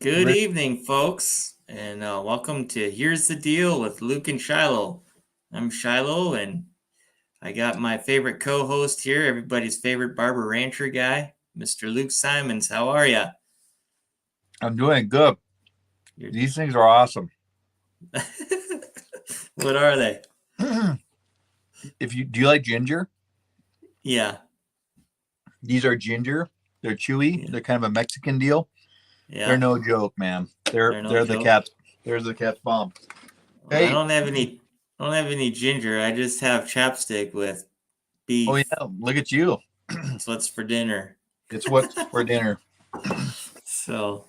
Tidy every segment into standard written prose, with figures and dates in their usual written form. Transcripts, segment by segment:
Good evening, folks, and welcome to Here's the Deal with Luke and Shiloh. I'm Shiloh, and I got my favorite co-host here, everybody's favorite barber rancher guy, Mr. Luke Simons. How are you? I'm doing good. These things are awesome. What are they? Do you like ginger? Yeah. These are ginger. They're chewy. Yeah. They're kind of a Mexican deal. Yeah. They're no joke, man. They're the cat's. There's the cat's bomb. Well, hey. I don't have any ginger. I just have chapstick with beef. Oh yeah, look at you. It's what's for dinner. It's what's for dinner. So,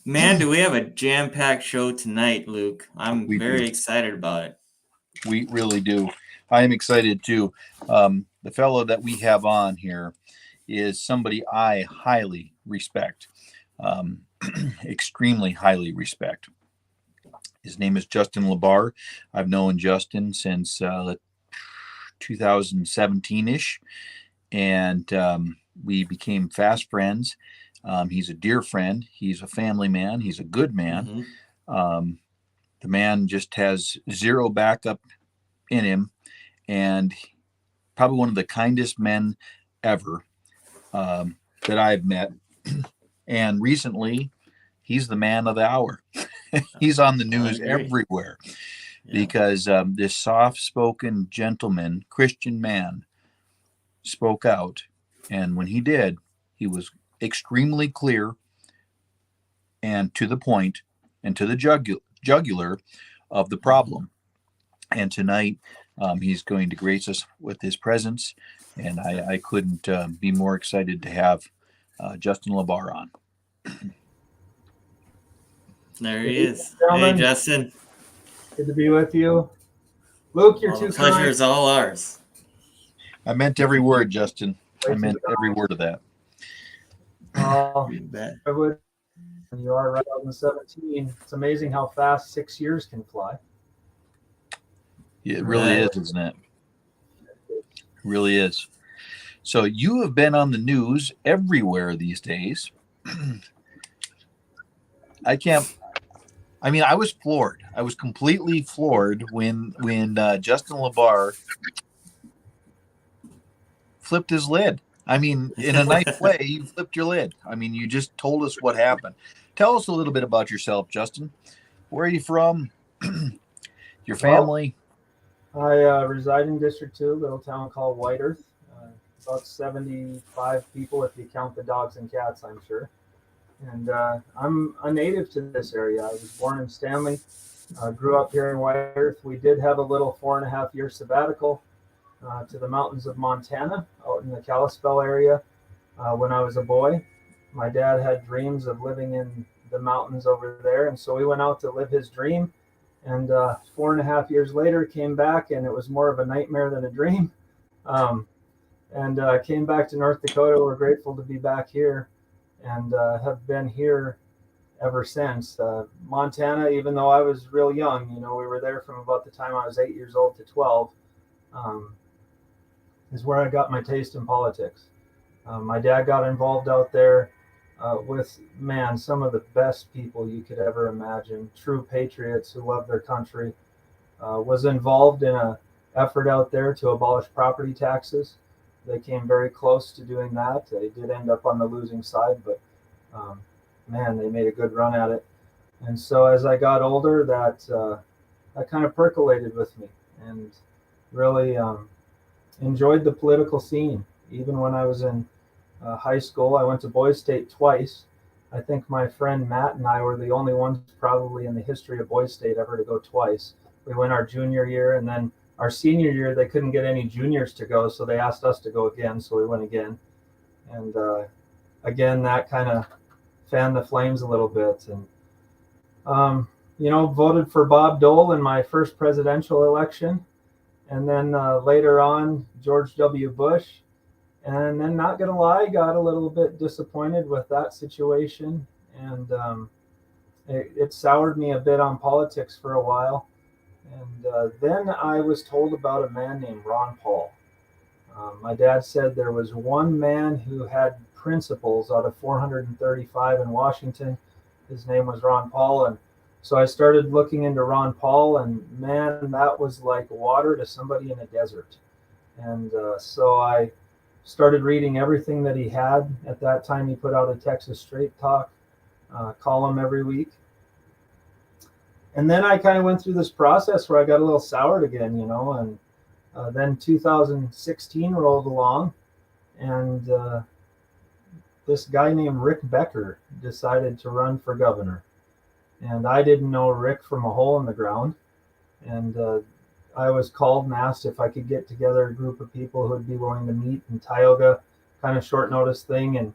man, do we have a jam-packed show tonight, Luke? I'm very excited about it. We really do. I am excited too. The fellow that we have on here is somebody I highly respect, extremely highly respect. His name is Justin LaBar. I've known Justin since 2017-ish, and we became fast friends. He's a dear friend. He's a family man. He's a good man. Mm-hmm. The man just has zero backup in him, and probably one of the kindest men ever that I've met. And recently, he's the man of the hour. He's on the news everywhere because this soft-spoken gentleman, Christian man, spoke out. And when he did, he was extremely clear and to the point and to the jugular of the problem. And tonight, he's going to grace us with his presence. And I couldn't be more excited to have Justin LaBar on. There he is. Hey, Justin. Good to be with you. Luke, you're too kind. The pleasure is all ours. I meant every word, Justin. I meant every word of that. I would. You are right on the 17. It's amazing how fast 6 years can fly. It really is, isn't it? It really is. So you have been on the news everywhere these days. I was floored. I was completely floored when Justin LaBar flipped his lid. I mean, in a nice way, you flipped your lid. I mean, you just told us what happened. Tell us a little bit about yourself, Justin. Where are you from? Your family? Well, I reside in District 2, a little town called White Earth. About 75 people if you count the dogs and cats, I'm sure. And I'm a native to this area. I was born in Stanley, grew up here in White Earth. We did have a little 4.5-year sabbatical to the mountains of Montana, out in the Kalispell area. When I was a boy, my dad had dreams of living in the mountains over there, and so we went out to live his dream. And 4.5 years later, came back, and it was more of a nightmare than a dream. And came back to North Dakota. We're grateful to be back here, and have been here ever since. Montana, even though I was real young, we were there from about the time I was 8 years old to 12, is where I got my taste in politics. My dad got involved out there with, some of the best people you could ever imagine, true patriots who love their country. Was involved in an effort out there to abolish property taxes. They came very close to doing that. They did end up on the losing side, but they made a good run at it. And so as I got older, that kind of percolated with me, and really enjoyed the political scene. Even when I was in high school, I went to Boys State twice. I think my friend Matt and I were the only ones probably in the history of Boys State ever to go twice. We went our junior year, and then our senior year, they couldn't get any juniors to go, so they asked us to go again, so we went again. And again, that kind of fanned the flames a little bit. And, voted for Bob Dole in my first presidential election. And then later on, George W. Bush. And then, not going to lie, got a little bit disappointed with that situation. And it soured me a bit on politics for a while. And then I was told about a man named Ron Paul. My dad said there was one man who had principles out of 435 in Washington. his name was Ron Paul. And so I started looking into Ron Paul, and man, that was like water to somebody in a desert. And so I started reading everything that he had. At that time, he put out a Texas Straight Talk column every week. And then I kind of went through this process where I got a little soured again, and then 2016 rolled along, and this guy named Rick Becker decided to run for governor. And I didn't know Rick from a hole in the ground. And I was called and asked if I could get together a group of people who would be willing to meet in Tioga, kind of short notice thing,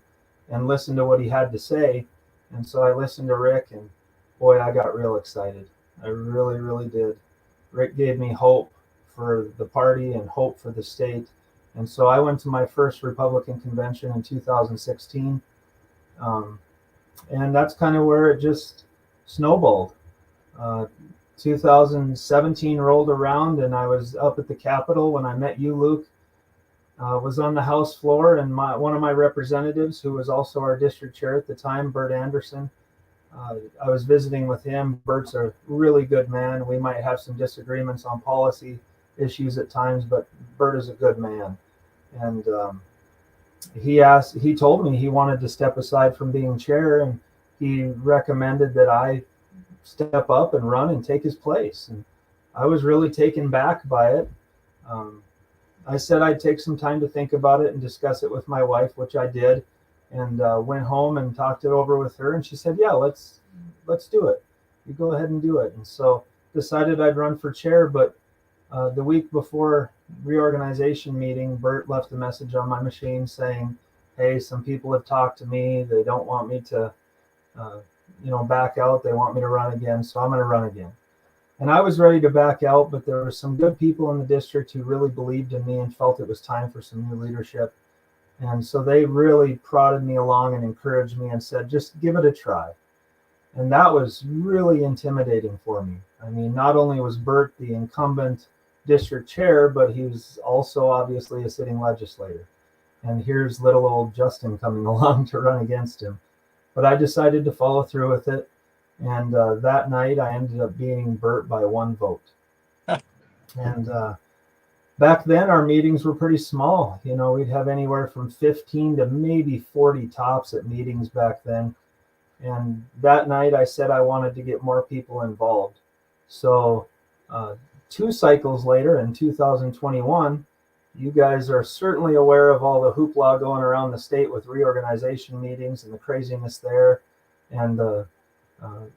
and listen to what he had to say. And so I listened to Rick, and boy, I got real excited. I really, really did. Rick gave me hope for the party and hope for the state. And so I went to my first Republican convention in 2016. And that's kind of where it just snowballed. 2017 rolled around, and I was up at the Capitol when I met you, Luke. Was on the House floor, and one of my representatives, who was also our district chair at the time, Bert Anderson, I was visiting with him. Bert's a really good man. We might have some disagreements on policy issues at times, but Bert is a good man. And he told me he wanted to step aside from being chair, and he recommended that I step up and run and take his place. And I was really taken back by it. I said I'd take some time to think about it and discuss it with my wife, which I did, and went home and talked it over with her. And she said, yeah, let's do it. You go ahead and do it. And so decided I'd run for chair. But the week before reorganization meeting, Bert left a message on my machine saying, hey, some people have talked to me. They don't want me to, back out. They want me to run again. So I'm going to run again. And I was ready to back out, but there were some good people in the district who really believed in me and felt it was time for some new leadership. And so they really prodded me along and encouraged me and said, just give it a try. And that was really intimidating for me. I mean, not only was Bert the incumbent district chair, but he was also obviously a sitting legislator. And here's little old Justin coming along to run against him. But I decided to follow through with it. And that night, I ended up beating Bert by 1 vote. And back then, our meetings were pretty small. We'd have anywhere from 15 to maybe 40 tops at meetings back then. And that night, I said I wanted to get more people involved. So 2 cycles later, in 2021, you guys are certainly aware of all the hoopla going around the state with reorganization meetings and the craziness there, and the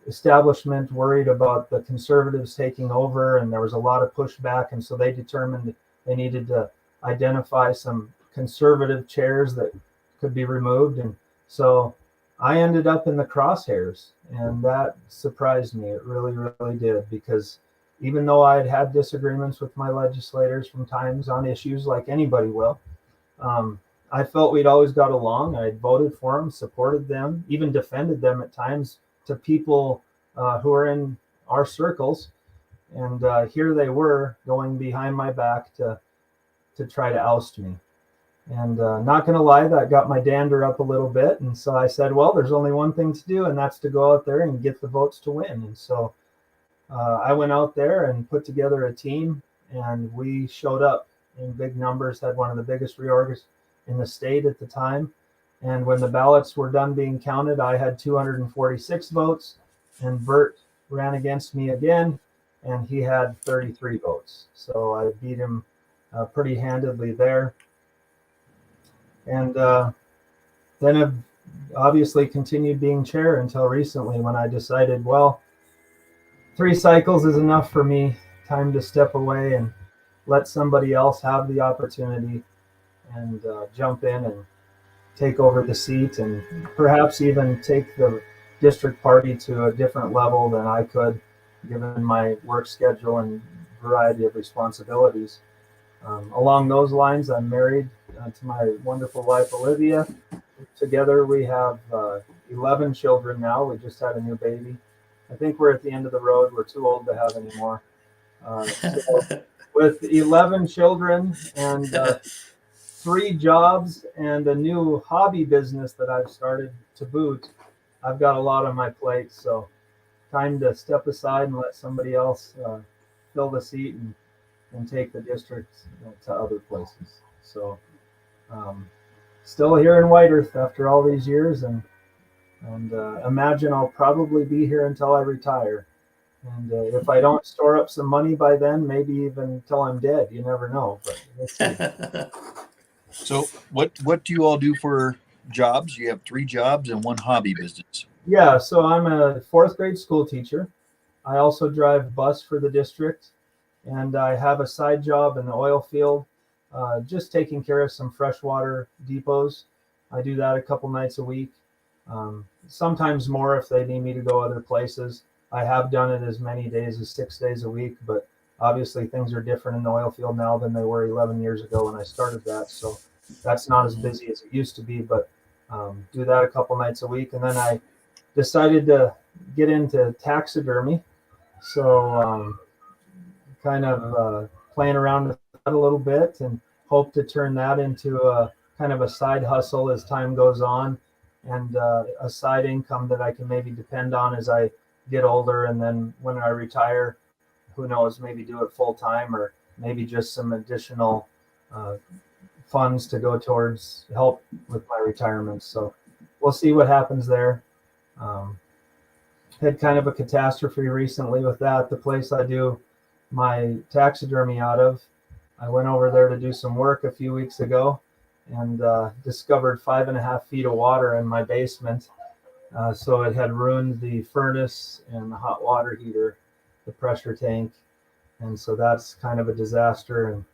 establishment worried about the conservatives taking over, and there was a lot of pushback, and so they determined they needed to identify some conservative chairs that could be removed. And so I ended up in the crosshairs, and that surprised me. It really, really did, because even though I had had disagreements with my legislators from times on issues like anybody will, I felt we'd always got along. I had voted for them, supported them, even defended them at times to people who are in our circles. And here they were going behind my back to try to oust me. And not going to lie, that got my dander up a little bit. And so I said, well, there's only one thing to do, and that's to go out there and get the votes to win. And so I went out there and put together a team, and we showed up in big numbers, had one of the biggest reorgs in the state at the time. And when the ballots were done being counted, I had 246 votes, and Bert ran against me again, and he had 33 votes. So I beat him pretty handedly there. And then I've obviously continued being chair until recently, when I decided, well, 3 cycles is enough for me. Time to step away and let somebody else have the opportunity and jump in and take over the seat, and perhaps even take the district party to a different level than I could, given my work schedule and variety of responsibilities. Along those lines, I'm married to my wonderful wife, Olivia. Together, we have 11 children now. We just had a new baby. I think we're at the end of the road. We're too old to have any more. So with 11 children and 3 jobs and a new hobby business that I've started to boot, I've got a lot on my plate, so time to step aside and let somebody else fill the seat and take the district to other places. So still here in White Earth after all these years, and imagine I'll probably be here until I retire. And if I don't store up some money by then, maybe even until I'm dead. You never know. But let's see. So what do you all do for jobs? You have 3 jobs and 1 hobby business. Yeah, so I'm a 4th grade school teacher. I also drive bus for the district, and I have a side job in the oil field, just taking care of some freshwater depots. I do that a couple nights a week, sometimes more if they need me to go other places. I have done it as many days as 6 days a week, but obviously things are different in the oil field now than they were 11 years ago when I started that. So that's not as busy as it used to be, but do that a couple nights a week. And then I decided to get into taxidermy. So kind of playing around with that a little bit and hope to turn that into a kind of a side hustle as time goes on, and a side income that I can maybe depend on as I get older. And then when I retire, who knows, maybe do it full time, or maybe just some additional funds to go towards help with my retirement. So we'll see what happens there. Had kind of a catastrophe recently with that. The place I do my taxidermy out of, I went over there to do some work a few weeks ago and discovered 5.5 feet of water in my basement. So it had ruined the furnace and the hot water heater, the pressure tank. And so that's kind of a disaster. And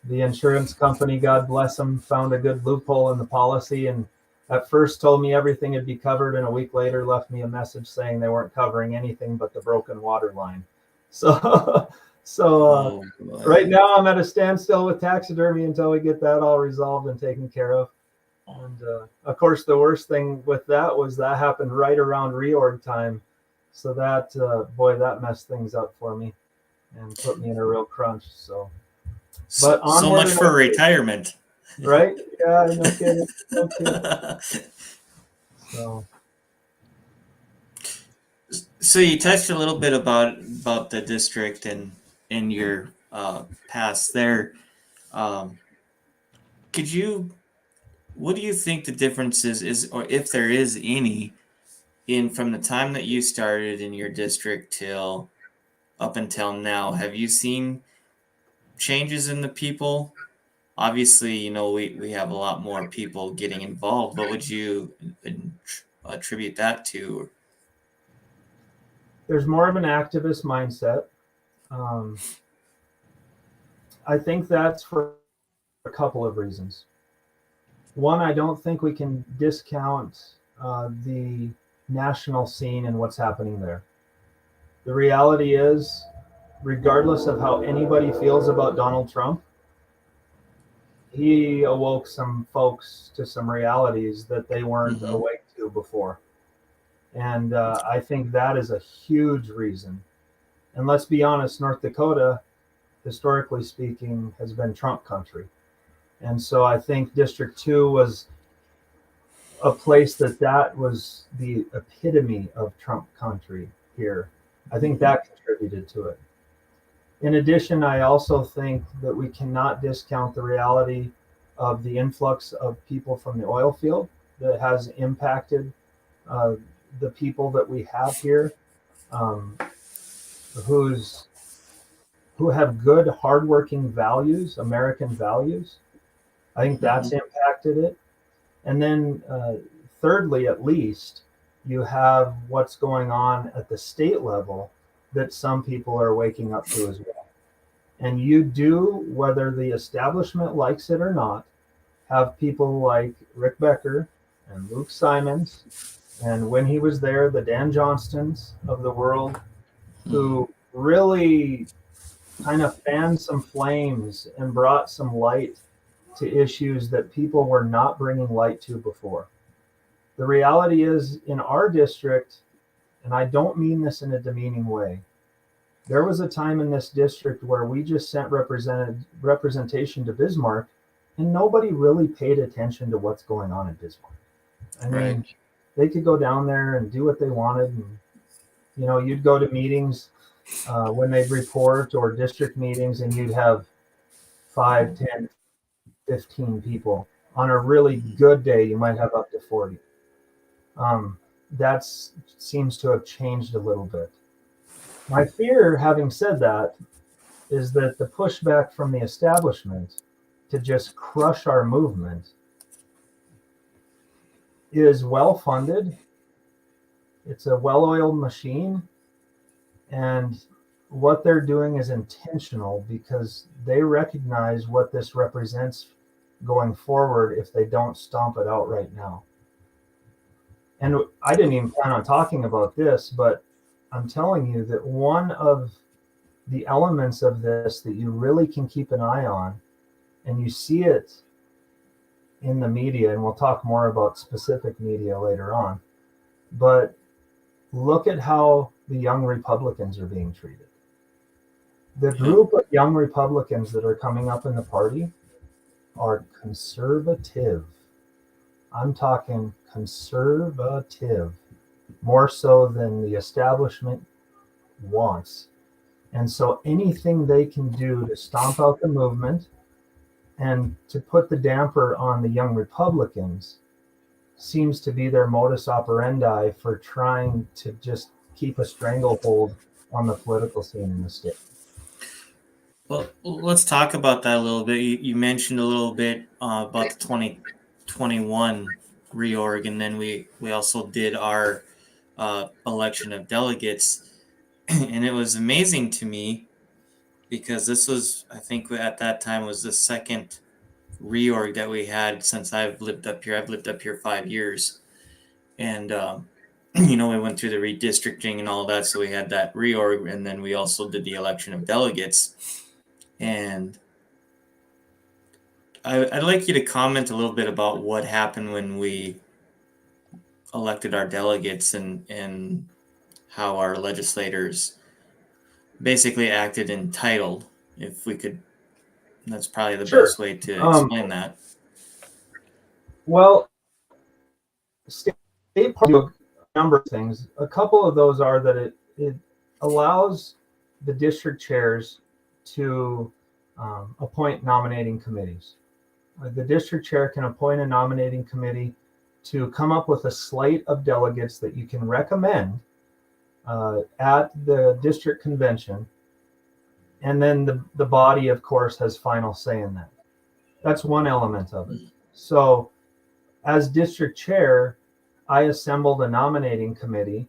the insurance company, God bless them, found a good loophole in the policy, and at first told me everything would be covered, and a week later left me a message saying they weren't covering anything but the broken water line. So right now I'm at a standstill with taxidermy until we get that all resolved and taken care of. And of course, the worst thing with that was that happened right around reorg time. So that, boy, that messed things up for me and put me in a real crunch. But so much for retirement. Right? Yeah, no kidding. No kidding. So you touched a little bit about the district and in your past there. What do you think the difference is, or if there is any, in from the time that you started in your district till up until now? Have you seen changes in the people? Obviously, we have a lot more people getting involved. What would you attribute that to? There's more of an activist mindset. I think that's for a couple of reasons. One, I don't think we can discount the national scene and what's happening there. The reality is, regardless of how anybody feels about Donald Trump, he awoke some folks to some realities that they weren't awake to before. And I think that is a huge reason. And let's be honest, North Dakota, historically speaking, has been Trump country. And so I think District 2 was a place that was the epitome of Trump country here. I think that contributed to it. In addition, I also think that we cannot discount the reality of the influx of people from the oil field that has impacted the people that we have here, who have good, hardworking values, American values. I think that's impacted it. And then thirdly, at least, you have what's going on at the state level that some people are waking up to as well. And you do, whether the establishment likes it or not, have people like Rick Becker and Luke Simons, and when he was there, the Dan Johnstons of the world, who really kind of fanned some flames and brought some light to issues that people were not bringing light to before. The reality is, in our district, and I don't mean this in a demeaning way, there was a time in this district where we just sent representation to Bismarck, and nobody really paid attention to what's going on in Bismarck. I mean, They could go down there and do what they wanted. And, you'd go to meetings when they'd report, or district meetings, and you'd have 5, 10, 15 people. On a really good day, you might have up to 40. That seems to have changed a little bit. My fear, having said that, is that the pushback from the establishment to just crush our movement is well funded. It's a well-oiled machine, and what they're doing is intentional because they recognize what this represents going forward if they don't stomp it out right now. And I didn't even plan on talking about this, but I'm telling you that one of the elements of this that you really can keep an eye on, and you see it in the media, and we'll talk more about specific media later on, but look at how the young Republicans are being treated. The group of young Republicans that are coming up in the party are conservative. I'm talking conservative, more so than the establishment wants. And so anything they can do to stomp out the movement and to put the damper on the young Republicans seems to be their modus operandi for trying to just keep a stranglehold on the political scene in the state. Well, let's talk about that a little bit. You mentioned a little bit about the 2021 reorg, and then we also did our election of delegates. And it was amazing to me because this was, I think at that time, was the second reorg that we had since I've lived up here. I've lived up here 5 years. And, we went through the redistricting and all that. So we had that reorg, and then we also did the election of delegates. And I'd like you to comment a little bit about what happened when we elected our delegates and how our legislators basically acted entitled. If we could, that's probably the best way to explain that. Well, state party do a number of things. A couple of those are that it allows the district chairs to appoint nominating committees. The district chair can appoint a nominating committee to come up with a slate of delegates that you can recommend at the district convention. And then the body, of course, has final say in that. That's one element of it. So as district chair, I assembled a nominating committee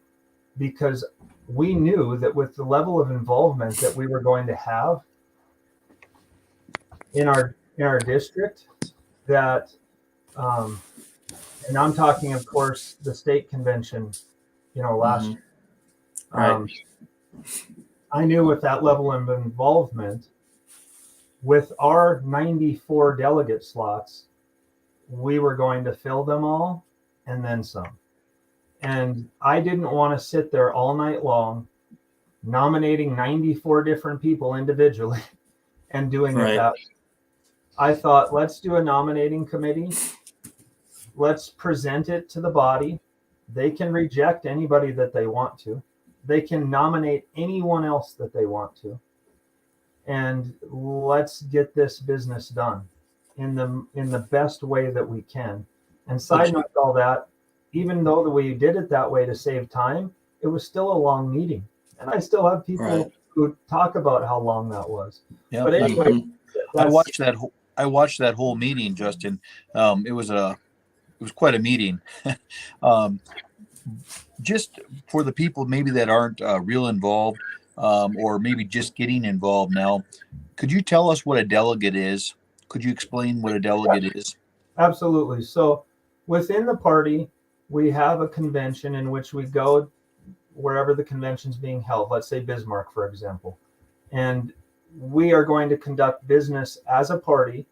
because we knew that with the level of involvement that we were going to have in our district, that and I'm talking, of course, the state convention, last year. Right. I knew with that level of involvement, with our 94 delegate slots, we were going to fill them all and then some. And I didn't want to sit there all night long nominating 94 different people individually and doing it that way. I thought, let's do a nominating committee. Let's present it to the body. They can reject anybody that they want to. They can nominate anyone else that they want to. And let's get this business done in the best way that we can. And side note all that, even though we did it that way to save time, it was still a long meeting. And I still have people who talk about how long that was. Yeah, but anyway, I watched that whole meeting, Justin. It was quite a meeting. Just for the people maybe that aren't real involved, or maybe just getting involved now, could you tell us what a delegate is? Could you explain what a delegate is? Absolutely. So within the party, we have a convention in which we go wherever the convention's being held. Let's say Bismarck, for example. And we are going to conduct business as a party.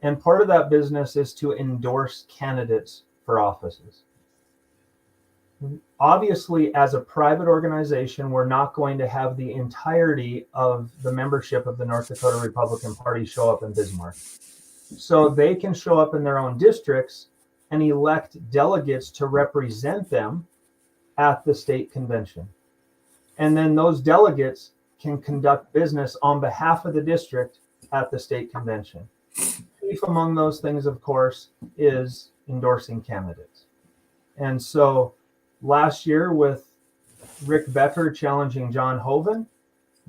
And part of that business is to endorse candidates for offices. Obviously, as a private organization, we're not going to have the entirety of the membership of the North Dakota Republican Party show up in Bismarck. So they can show up in their own districts, and elect delegates to represent them at the state convention. And then those delegates can conduct business on behalf of the district at the state convention. Chief among those things, of course, is endorsing candidates. And so last year with Rick Becker challenging John Hoeven,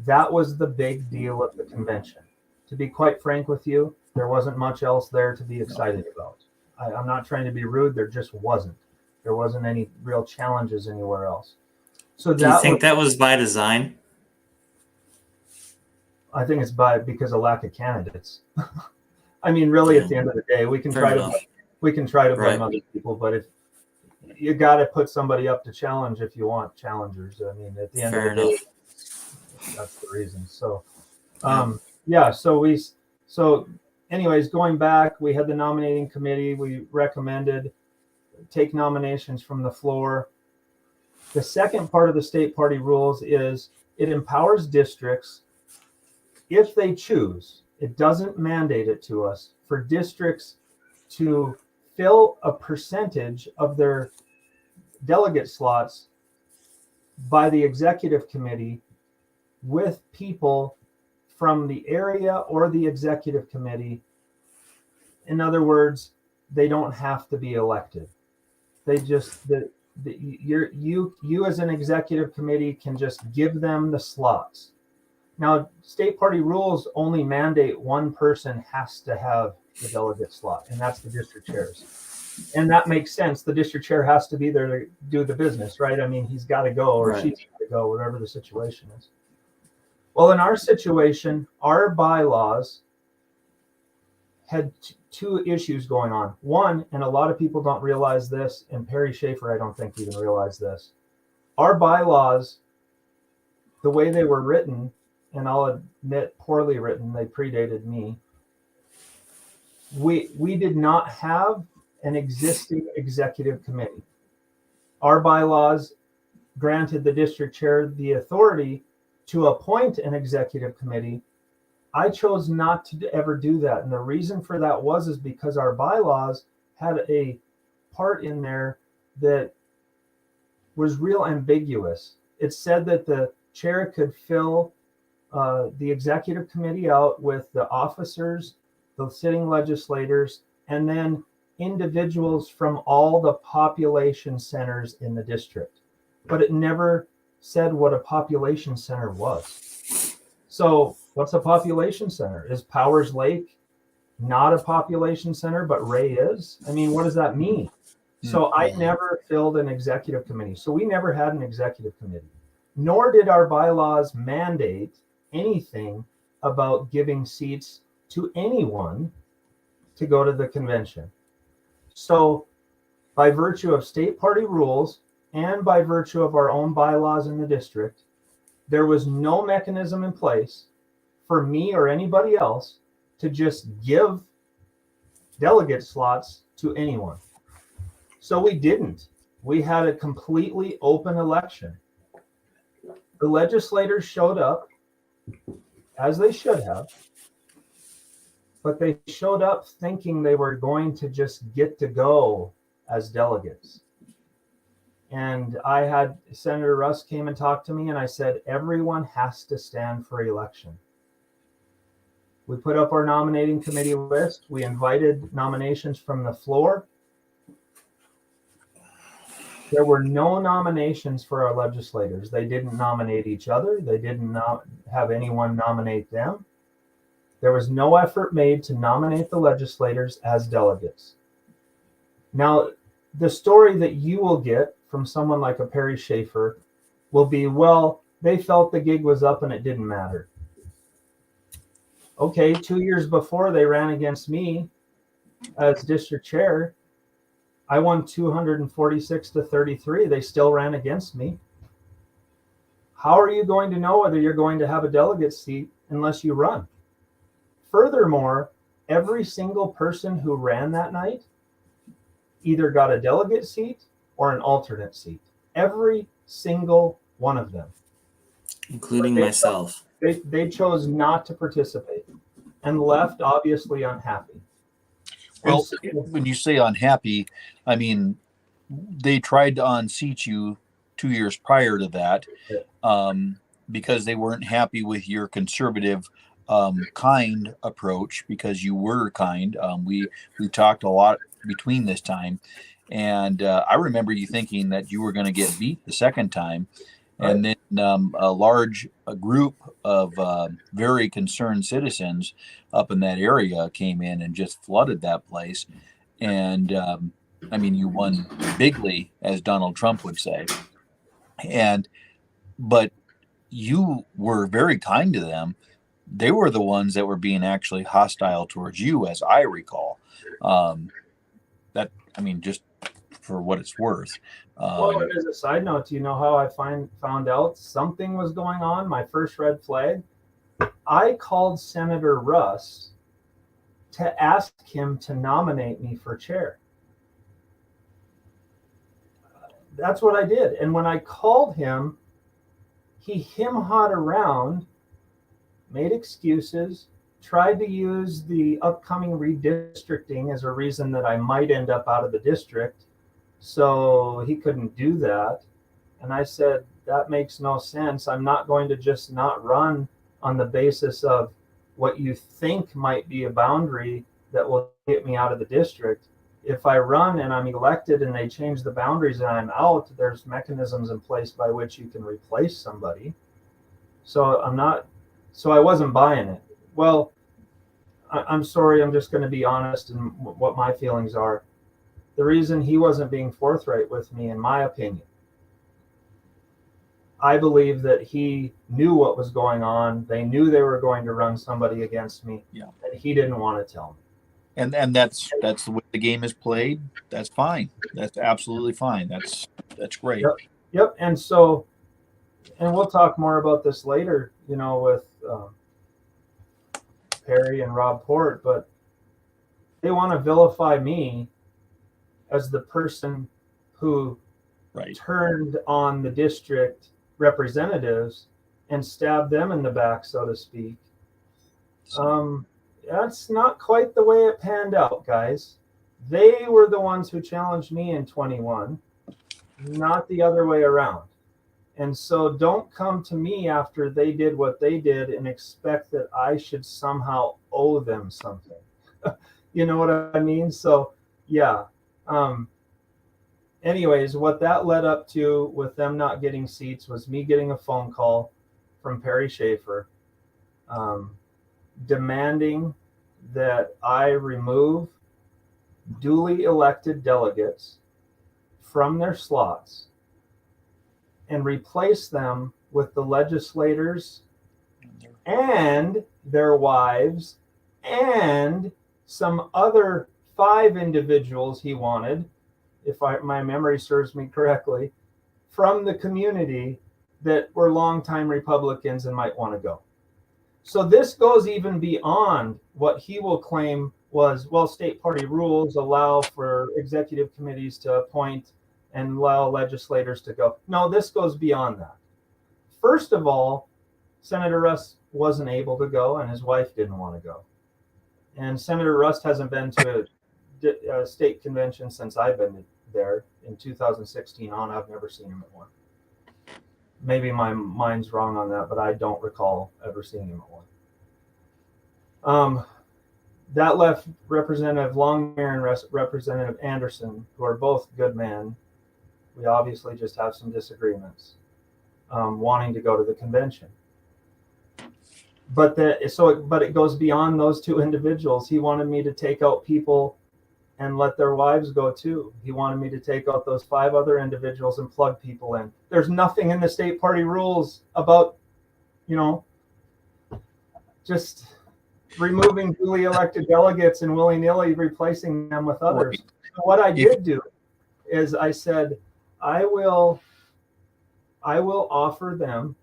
that was the big deal at the convention. To be quite frank with you, there wasn't much else there to be excited about. I'm not trying to be rude. There just wasn't. There wasn't any real challenges anywhere else. So do you think that was by design? I think it's because of lack of candidates. I mean, really, at the end of the day, we can try to blame other people, but if you got to put somebody up to challenge if you want challengers. I mean, at the end of the day, that's the reason. So, So anyways, going back, we had the nominating committee. We recommended take nominations from the floor. The second part of the state party rules is it empowers districts, if they choose, it doesn't mandate it to us, for districts to fill a percentage of their delegate slots by the executive committee with people from the area or the executive committee. In other words, they don't have to be elected. They just you as an executive committee can just give them the slots. Now, state party rules only mandate one person has to have the delegate slot, and that's the district chairs. And that makes sense. The district chair has to be there to do the business, right? I mean, he's got to go, or she's got to go, whatever the situation is. Well, in our situation, our bylaws had two issues going on. One, and a lot of people don't realize this, and Perrie Schaefer, I don't think even realized this. Our bylaws, the way they were written, and I'll admit poorly written, they predated me. We did not have an existing executive committee. Our bylaws granted the district chair the authority to appoint an executive committee. I chose not to ever do that. And the reason for that is because our bylaws had a part in there that was real ambiguous. It said that the chair could fill the executive committee out with the officers, the sitting legislators, and then individuals from all the population centers in the district. But it never said what a population center was. So what's a population center? Is Powers Lake not a population center, but Ray is? I mean, what does that mean? So I never filled an executive committee. So we never had an executive committee, nor did our bylaws mandate anything about giving seats to anyone to go to the convention. So by virtue of state party rules and by virtue of our own bylaws in the district, there was no mechanism in place for me or anybody else to just give delegate slots to anyone. So we didn't. We had a completely open election. The legislators showed up, as they should have, but they showed up thinking they were going to just get to go as delegates. And I had Senator Russ came and talked to me, and I said, everyone has to stand for election. We put up our nominating committee list. We invited nominations from the floor. There were no nominations for our legislators. They didn't nominate each other. They didn't have anyone nominate them. There was no effort made to nominate the legislators as delegates. Now, the story that you will get from someone like a Perrie Schaefer will be, well, they felt the gig was up and it didn't matter. Okay, 2 years before they ran against me as district chair, I won 246 to 33. They still ran against me. How are you going to know whether you're going to have a delegate seat unless you run? Furthermore, every single person who ran that night either got a delegate seat or an alternate seat. Every single one of them. Including myself. They chose not to participate and left obviously unhappy. Well, so, when you say unhappy, I mean, they tried to unseat you 2 years prior to that, because they weren't happy with your conservative, kind approach, because you were kind. We talked a lot between this time, and I remember you thinking that you were going to get beat the second time, and then a group of very concerned citizens up in that area came in and just flooded that place. And I mean, you won bigly, as Donald Trump would say. But you were very kind to them. They were the ones that were being actually hostile towards you, as I recall. That, I mean, just for what it's worth. well, and as a side note, do you know how I found out something was going on? My first red flag. I called Senator Russ to ask him to nominate me for chair. That's what I did. And when I called him, he him-hawed around, made excuses, tried to use the upcoming redistricting as a reason that I might end up out of the district. So he couldn't do that. And I said, that makes no sense. I'm not going to just not run on the basis of what you think might be a boundary that will get me out of the district. If I run and I'm elected and they change the boundaries and I'm out, there's mechanisms in place by which you can replace somebody. So I wasn't buying it. Well, I'm sorry, I'm just going to be honest in what my feelings are. The reason he wasn't being forthright with me, in my opinion, I believe that he knew what was going on. They knew they were going to run somebody against me, and he didn't want to tell me. And that's the way the game is played. That's fine. That's absolutely fine. That's great. Yep. And so, and we'll talk more about this later, with Perrie and Rob Port, but they want to vilify me as the person who turned on the district representatives and stabbed them in the back, so to speak. That's not quite the way it panned out, guys. They were the ones who challenged me in 21, not the other way around. And so don't come to me after they did what they did and expect that I should somehow owe them something. You know what I mean? So, yeah. Anyways, what that led up to with them not getting seats was me getting a phone call from Perrie Schaefer, demanding that I remove duly elected delegates from their slots and replace them with the legislators and their wives and some other 5 individuals he wanted, if my memory serves me correctly, from the community that were longtime Republicans and might want to go. So this goes even beyond what he will claim was, well, state party rules allow for executive committees to appoint and allow legislators to go. No, this goes beyond that. First of all, Senator Rust wasn't able to go and his wife didn't want to go. And Senator Rust hasn't been to a state convention since I've been there in 2016 on. I've never seen him at one. Maybe my mind's wrong on that, but I don't recall ever seeing him at one. That left Representative Longmire and Representative Anderson, who are both good men. We obviously just have some disagreements, wanting to go to the convention. But it goes beyond those 2 individuals. He wanted me to take out people and let their wives go too. He wanted me to take out those 5 other individuals and plug people in. There's nothing in the state party rules about, just removing duly elected delegates and willy-nilly replacing them with others. So what I did do is I said, I will offer them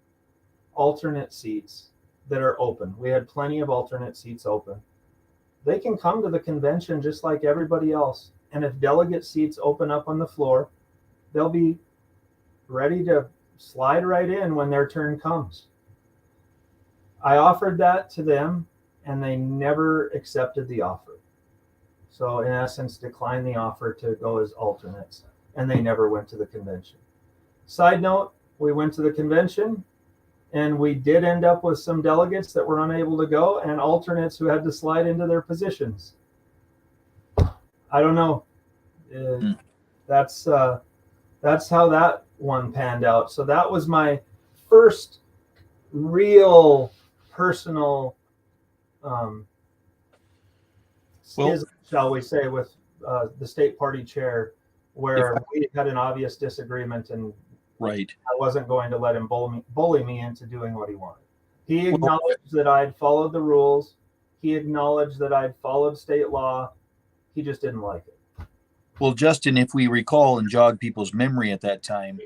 alternate seats that are open. We had plenty of alternate seats open. They can come to the convention just like everybody else. And if delegate seats open up on the floor, they'll be ready to slide right in when their turn comes. I offered that to them and they never accepted the offer. So in essence, declined the offer to go as alternates, and they never went to the convention. Side note, we went to the convention, and we did end up with some delegates that were unable to go and alternates who had to slide into their positions. I don't know. That's how that one panned out. So that was my first real personal schism, shall we say, with the state party chair, where we had an obvious disagreement, and right, I wasn't going to let him bully me into doing what he wanted. He acknowledged that I'd followed the rules. He acknowledged that I'd followed state law. He just didn't like it. Well, Justin, if we recall and jog people's memory at that time,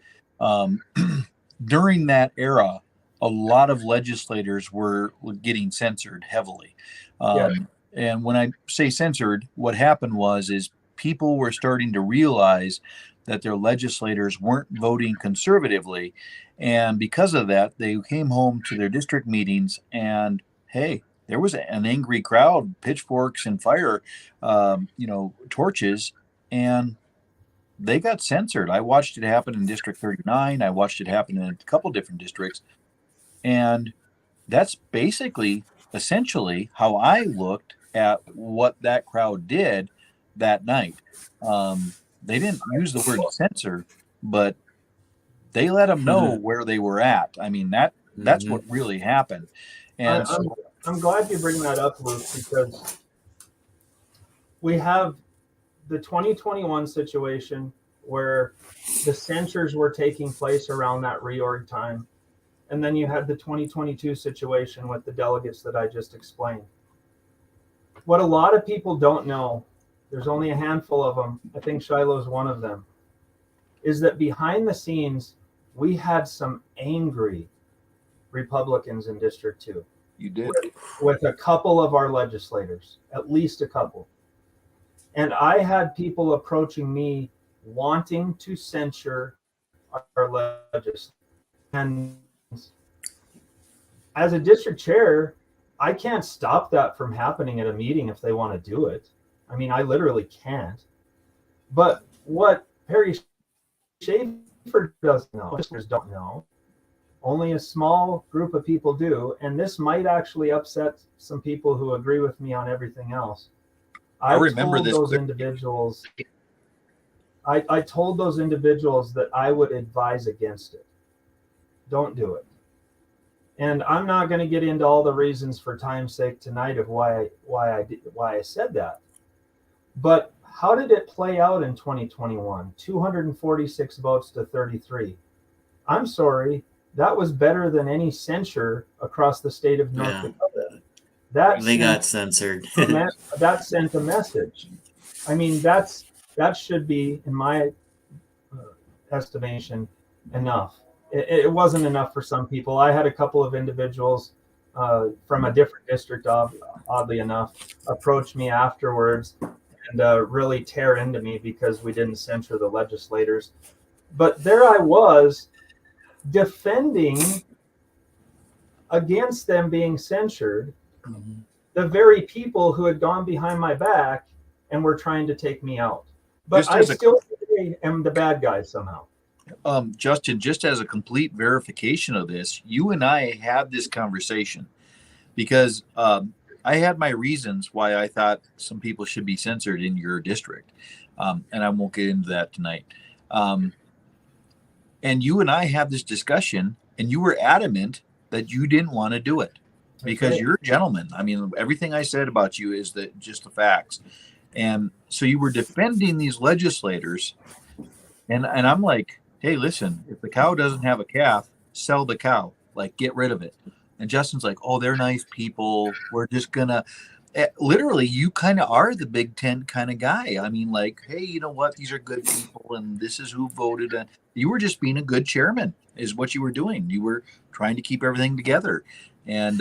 during that era, a lot of legislators were getting censored heavily. And when I say censored, what happened is people were starting to realize that their legislators weren't voting conservatively. And because of that, they came home to their district meetings and, hey, there was an angry crowd, pitchforks and fire, torches, and they got censored. I watched it happen in District 39. I watched it happen in a couple different districts. And that's essentially how I looked at what that crowd did that night. They didn't use the word censor, but they let them know where they were at. I mean, that's what really happened. And I'm glad you bring that up, Luke, because we have the 2021 situation where the censures were taking place around that reorg time. And then you had the 2022 situation with the delegates that I just explained. What a lot of people don't know, there's only a handful of them, I think Shiloh's one of them, is that behind the scenes, we had some angry Republicans in District 2. You did. With a couple of our legislators, at least a couple. And I had people approaching me wanting to censure our legislators. And as a district chair, I can't stop that from happening at a meeting if they want to do it. I mean, I literally can't. But what Perrie Schaefer doesn't know, listeners don't know, only a small group of people do, and this might actually upset some people who agree with me on everything else. I remember told those individuals. I told those individuals that I would advise against it. Don't do it. And I'm not going to get into all the reasons for time's sake tonight of why I said that. But how did it play out in 2021? 246 votes to 33. I'm sorry, that was better than any censure across the state of North Dakota. They got censored. That sent a message. I mean, that should be, in my estimation, enough. It wasn't enough for some people. I had a couple of individuals from a different district, oddly enough, approach me afterwards and really tear into me because we didn't censure the legislators. But there I was defending against them being censured, the very people who had gone behind my back and were trying to take me out. But I still am the bad guy somehow. Justin, just as a complete verification of this, you and I had this conversation because I had my reasons why I thought some people should be censored in your district. And I won't get into that tonight. And you and I had this discussion, and you were adamant that you didn't want to do it because you're a gentleman. I mean, everything I said about you is just the facts. And so you were defending these legislators. And I'm like, hey, listen, if the cow doesn't have a calf, sell the cow, like get rid of it. And Justin's like, oh, they're nice people. We're just gonna literally, you kind of are the Big Tent kind of guy. I mean, like, hey, you know what? These are good people, and this is who voted. You were just being a good chairman, is what you were doing. You were trying to keep everything together, and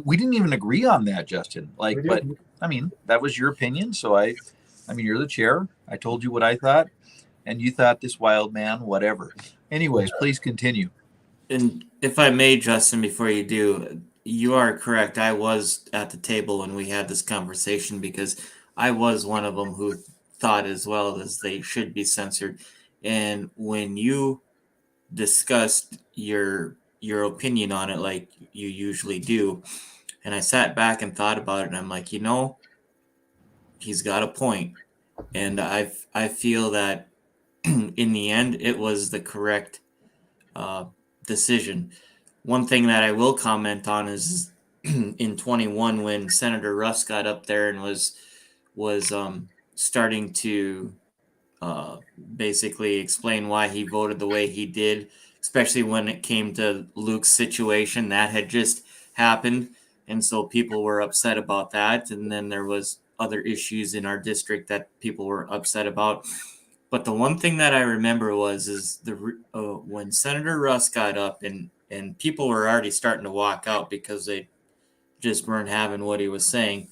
we didn't even agree on that, Justin. Like, but I mean, that was your opinion. So I mean, you're the chair. I told you what I thought, and you thought this wild man, whatever. Anyways, please continue. And if I may, Justin, before you do, you are correct. I was at the table when we had this conversation because I was one of them who thought as well as they should be censored. And when you discussed your opinion on it like you usually do, and I sat back and thought about it, and I'm like, he's got a point. And I feel that in the end it was the correct decision. One thing that I will comment on is in 21 when Senator Russ got up there and was starting to basically explain why he voted the way he did, especially when it came to Luke's situation that had just happened, and so people were upset about that. And then there was other issues in our district that people were upset about. But the one thing that I remember is when Senator Russ got up and people were already starting to walk out because they just weren't having what he was saying.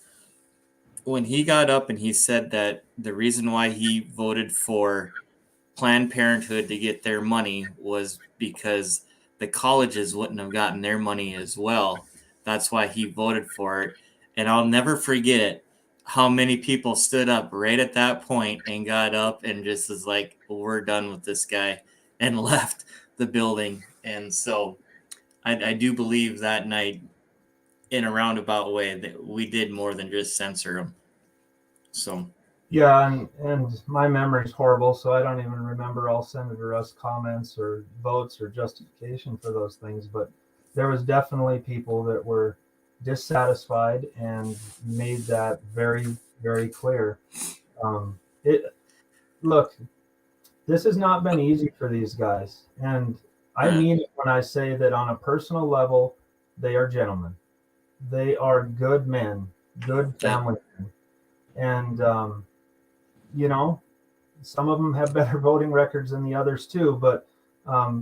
When he got up and he said that the reason why he voted for Planned Parenthood to get their money was because the colleges wouldn't have gotten their money as well. That's why he voted for it. And I'll never forget how many people stood up right at that point and got up and just was like, we're done with this guy, and left the building. And so I do believe that night, in a roundabout way, that we did more than just censor him. So yeah, and my memory's horrible, so I don't even remember all Senator Russ comments or votes or justification for those things. But there was definitely people that were dissatisfied and made that very, very clear. Look, this has not been easy for these guys, and I mean it when I say that on a personal level, they are gentlemen. They are good men, good family men. And, some of them have better voting records than the others too, but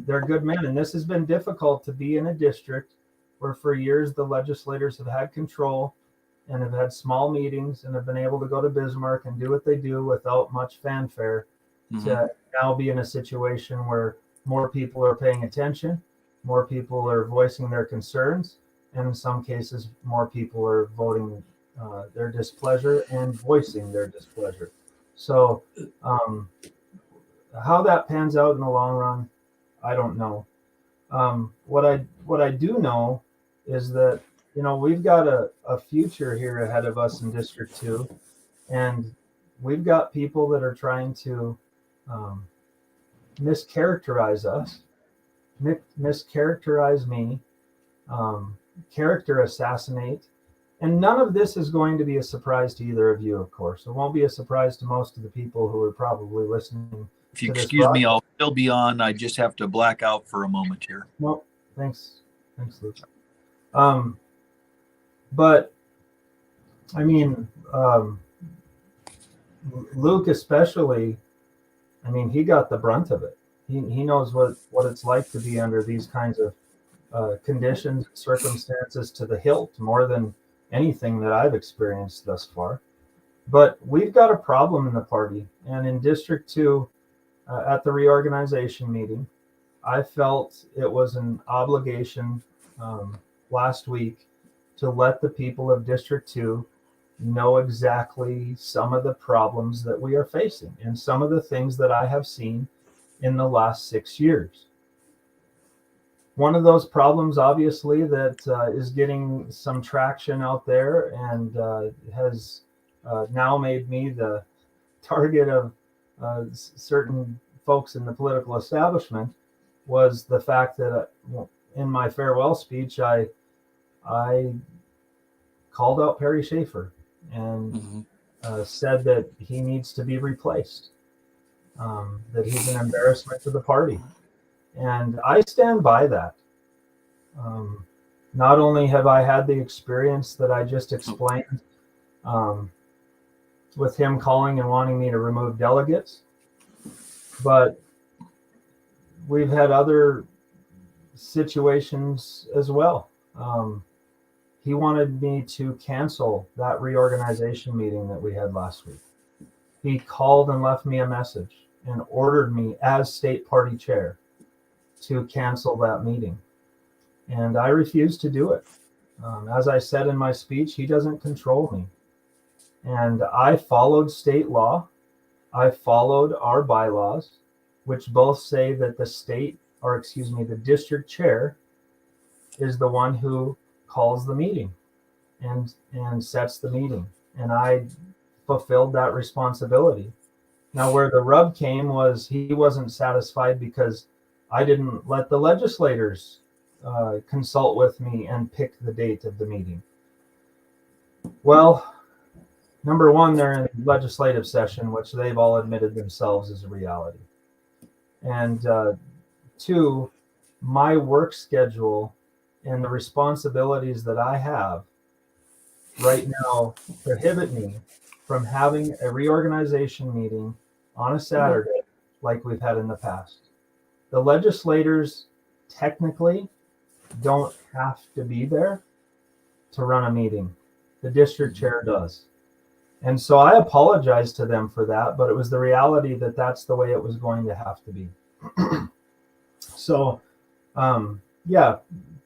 they're good men. And this has been difficult to be in a district where for years the legislators have had control and have had small meetings and have been able to go to Bismarck and do what they do without much fanfare, to now be in a situation where more people are paying attention, more people are voicing their concerns, and in some cases, more people are voting their displeasure and voicing their displeasure. So how that pans out in the long run, I don't know. What I do know is that, we've got a future here ahead of us in District 2, and we've got people that are trying to mischaracterize us, mischaracterize me, character assassinate. And none of this is going to be a surprise to either of you, of course. It won't be a surprise to most of the people who are probably listening. If you excuse me, I'll still be on. I just have to black out for a moment here. Well, thanks, Luke. But I mean, Luke especially, he got the brunt of it. He knows what it's like to be under these kinds of conditions, circumstances to the hilt, more than anything that I've experienced thus far. But we've got a problem in the party. And in District 2, at the reorganization meeting, I felt it was an obligation last week to let the people of District 2 know exactly some of the problems that we are facing and some of the things that I have seen in the last 6 years. One of those problems, obviously, that is getting some traction out there and has now made me the target of certain folks in the political establishment, was the fact that in my farewell speech, I called out Perrie Schaefer and said that he needs to be replaced, that he's an embarrassment to the party. And I stand by that. Not only have I had the experience that I just explained with him calling and wanting me to remove delegates, but we've had other situations as well. He wanted me to cancel that reorganization meeting that we had last week. He called and left me a message and ordered me as state party chair to cancel that meeting. And I refused to do it. As I said in my speech, he doesn't control me. And I followed state law. I followed our bylaws, which both say that the district chair is the one who calls the meeting and sets the meeting. And I fulfilled that responsibility. Now, where the rub came was he wasn't satisfied because I didn't let the legislators consult with me and pick the date of the meeting. Well, number one, they're in legislative session, which they've all admitted themselves is a reality. And two, my work schedule and the responsibilities that I have right now prohibit me from having a reorganization meeting on a Saturday like we've had in the past. The legislators technically don't have to be there to run a meeting. The district chair does. And so I apologize to them for that, but it was the reality that that's the way it was going to have to be. So, yeah,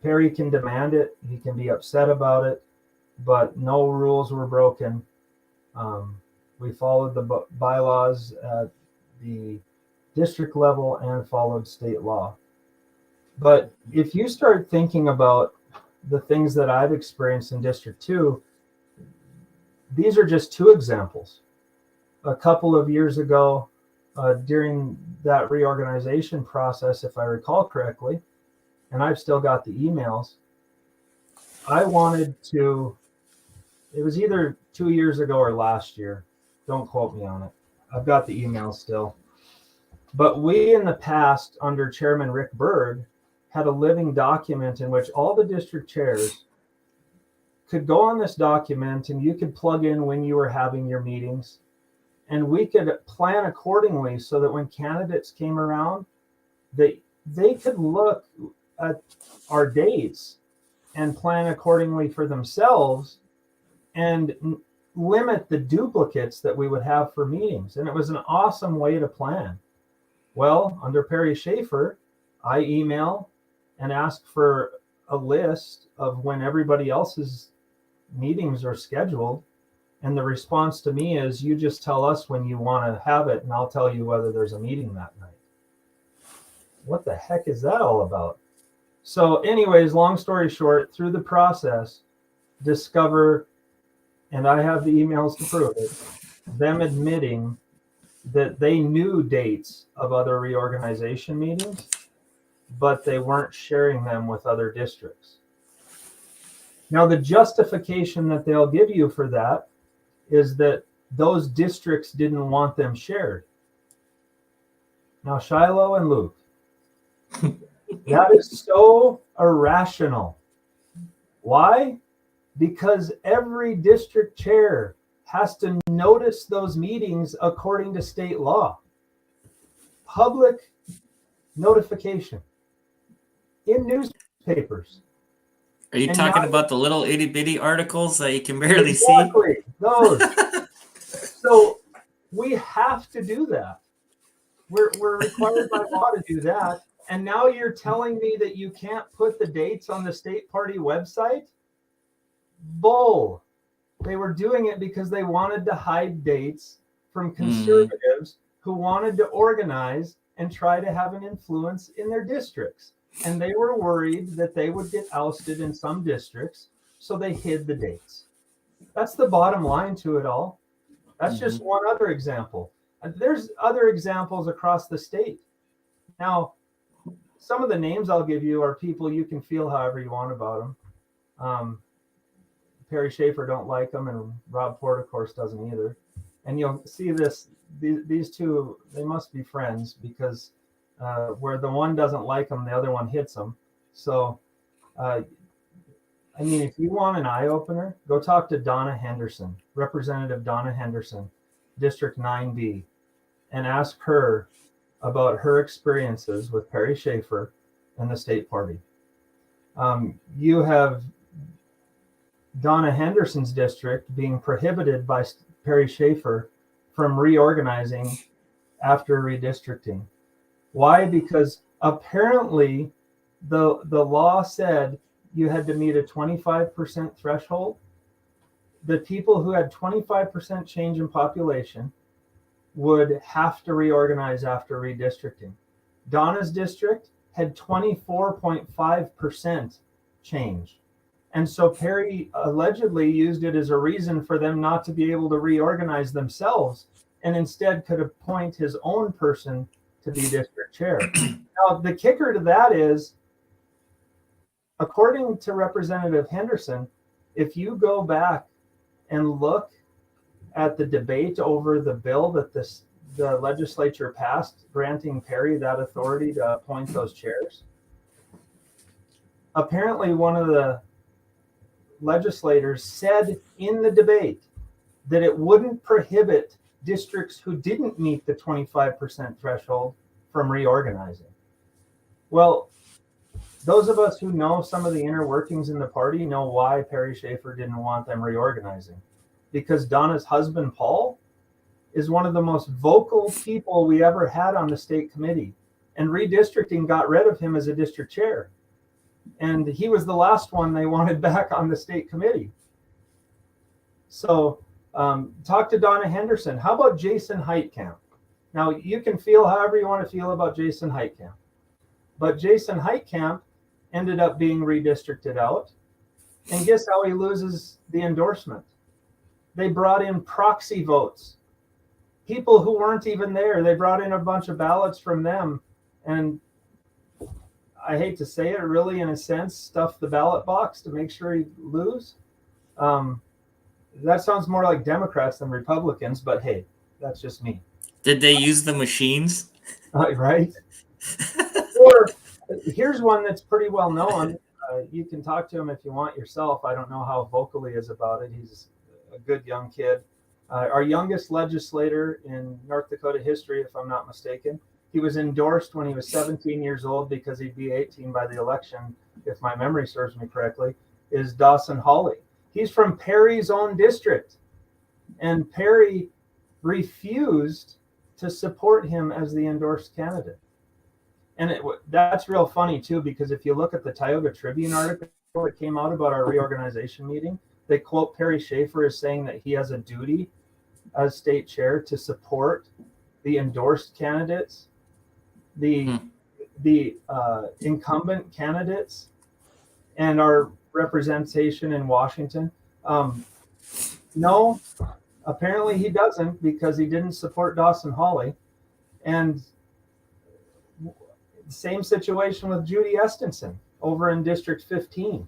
Perrie can demand it. He can be upset about it, but no rules were broken. We followed the bylaws at the district level and followed state law. But if you start thinking about the things that I've experienced in District 2, these are just two examples. A couple of years ago, during that reorganization process, if I recall correctly, and I've still got the emails, I wanted to, it was either 2 years ago or last year. Don't quote me on it. I've got the email still. But we in the past, under Chairman Rick Berg, had a living document in which all the district chairs could go on this document and you could plug in when you were having your meetings, and we could plan accordingly so that when candidates came around, they could look at our dates and plan accordingly for themselves and limit the duplicates that we would have for meetings. And it was an awesome way to plan. Well, under Perrie Schaefer, I email and ask for a list of when everybody else's meetings are scheduled. And the response to me is, you just tell us when you want to have it, and I'll tell you whether there's a meeting that night. What the heck is that all about? So anyways, long story short, through the process, discover, and I have the emails to prove it, them admitting that they knew dates of other reorganization meetings, but they weren't sharing them with other districts. Now, the justification that they'll give you for that is that those districts didn't want them shared. Now, Shiloh and Luke, that is so irrational. Why? Because every district chair has to notice those meetings according to state law. Public notification in newspapers. Are you talking about the little itty bitty articles that you can barely see? Those. So we have to do that. We're required by law to do that. And now you're telling me that you can't put the dates on the state party website? Bull. They were doing it because they wanted to hide dates from conservatives who wanted to organize and try to have an influence in their districts. And they were worried that they would get ousted in some districts, so they hid the dates. That's the bottom line to it all. That's just one other example. There's other examples across the state. Now, some of the names I'll give you are people you can feel however you want about them. Perrie Schaefer don't like them, and Rob Port, of course, doesn't either. And you'll see this, these two, they must be friends, because where the one doesn't like them, the other one hits them. So, I mean, if you want an eye-opener, go talk to Donna Henderson, Representative Donna Henderson, District 9B, and ask her about her experiences with Perrie Schaefer and the state party. You have Donna Henderson's district being prohibited by Perrie Schaefer from reorganizing after redistricting. Why? Because apparently the law said you had to meet a 25% threshold. the people who had 25% change in population would have to reorganize after redistricting. Donna's district had 24.5% change. And so Perrie allegedly used it as a reason for them not to be able to reorganize themselves, and instead could appoint his own person to be district chair. Now, the kicker to that is, according to Representative Henderson, if you go back and look at the debate over the bill that the legislature passed, granting Perrie that authority to appoint those chairs, apparently one of the legislators said in the debate that it wouldn't prohibit districts who didn't meet the 25% threshold from reorganizing. Well, those of us who know some of the inner workings in the party know why Perrie Schaefer didn't want them reorganizing. Because Donna's husband, Paul, is one of the most vocal people we ever had on the state committee. And redistricting got rid of him as a district chair. And he was the last one they wanted back on the state committee. So talk to Donna Henderson. How about Jason Heitkamp? Now, you can feel however you want to feel about Jason Heitkamp. But Jason Heitkamp ended up being redistricted out. And guess how he loses the endorsement? They brought in proxy votes. People who weren't even there. They brought in a bunch of ballots from them. And I hate to say it, really, in a sense, stuffed the ballot box to make sure he'd lose. That sounds more like Democrats than Republicans, but hey, that's just me. Did they use the machines? Right? Or here's one that's pretty well known. You can talk to him if you want yourself. I don't know how vocal he is about it. He's a good young kid. Our youngest legislator in North Dakota history, if I'm not mistaken. He was endorsed when he was 17 years old because he'd be 18 by the election, if my memory serves me correctly, is Dawson Hawley. He's from Perrie's own district. And Perrie refused to support him as the endorsed candidate. And that's real funny, too, because if you look at the Tioga Tribune article that came out about our reorganization meeting, they quote Perrie Schaefer as saying that he has a duty as state chair to support the endorsed candidates, the incumbent candidates, and our representation in Washington. No, apparently he doesn't, because he didn't support Dawson Hawley. And same situation with Judy Estenson over in District 15.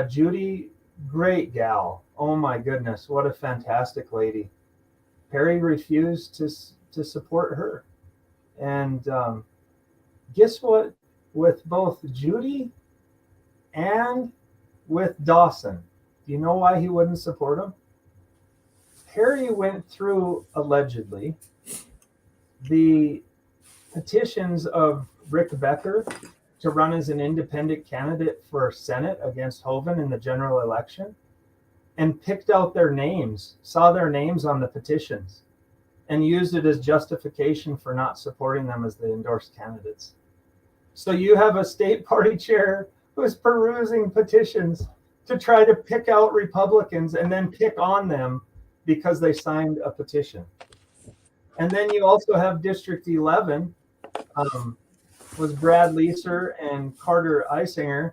Judy, great gal. Oh my goodness, what a fantastic lady. Perrie refused to support her. And guess what? With both Judy and with Dawson, do you know why he wouldn't support him? Perrie went through, allegedly, the petitions of Rick Becker to run as an independent candidate for Senate against Hoeven in the general election, and picked out their names, saw their names on the petitions, and used it as justification for not supporting them as the endorsed candidates. So you have a state party chair who's perusing petitions to try to pick out Republicans and then pick on them because they signed a petition. And then you also have District 11, was Brad Leeser and Carter Isinger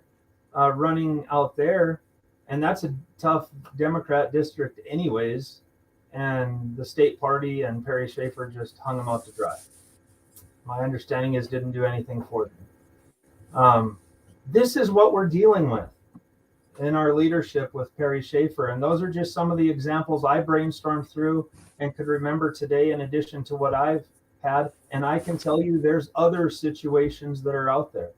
running out there. And that's a tough Democrat district anyways. And the state party and Perrie Schaefer just hung them out to dry. My understanding is didn't do anything for them. This is what we're dealing with in our leadership with Perrie Schaefer. And those are just some of the examples I brainstormed through and could remember today, in addition to what I've had. And I can tell you there's other situations that are out there.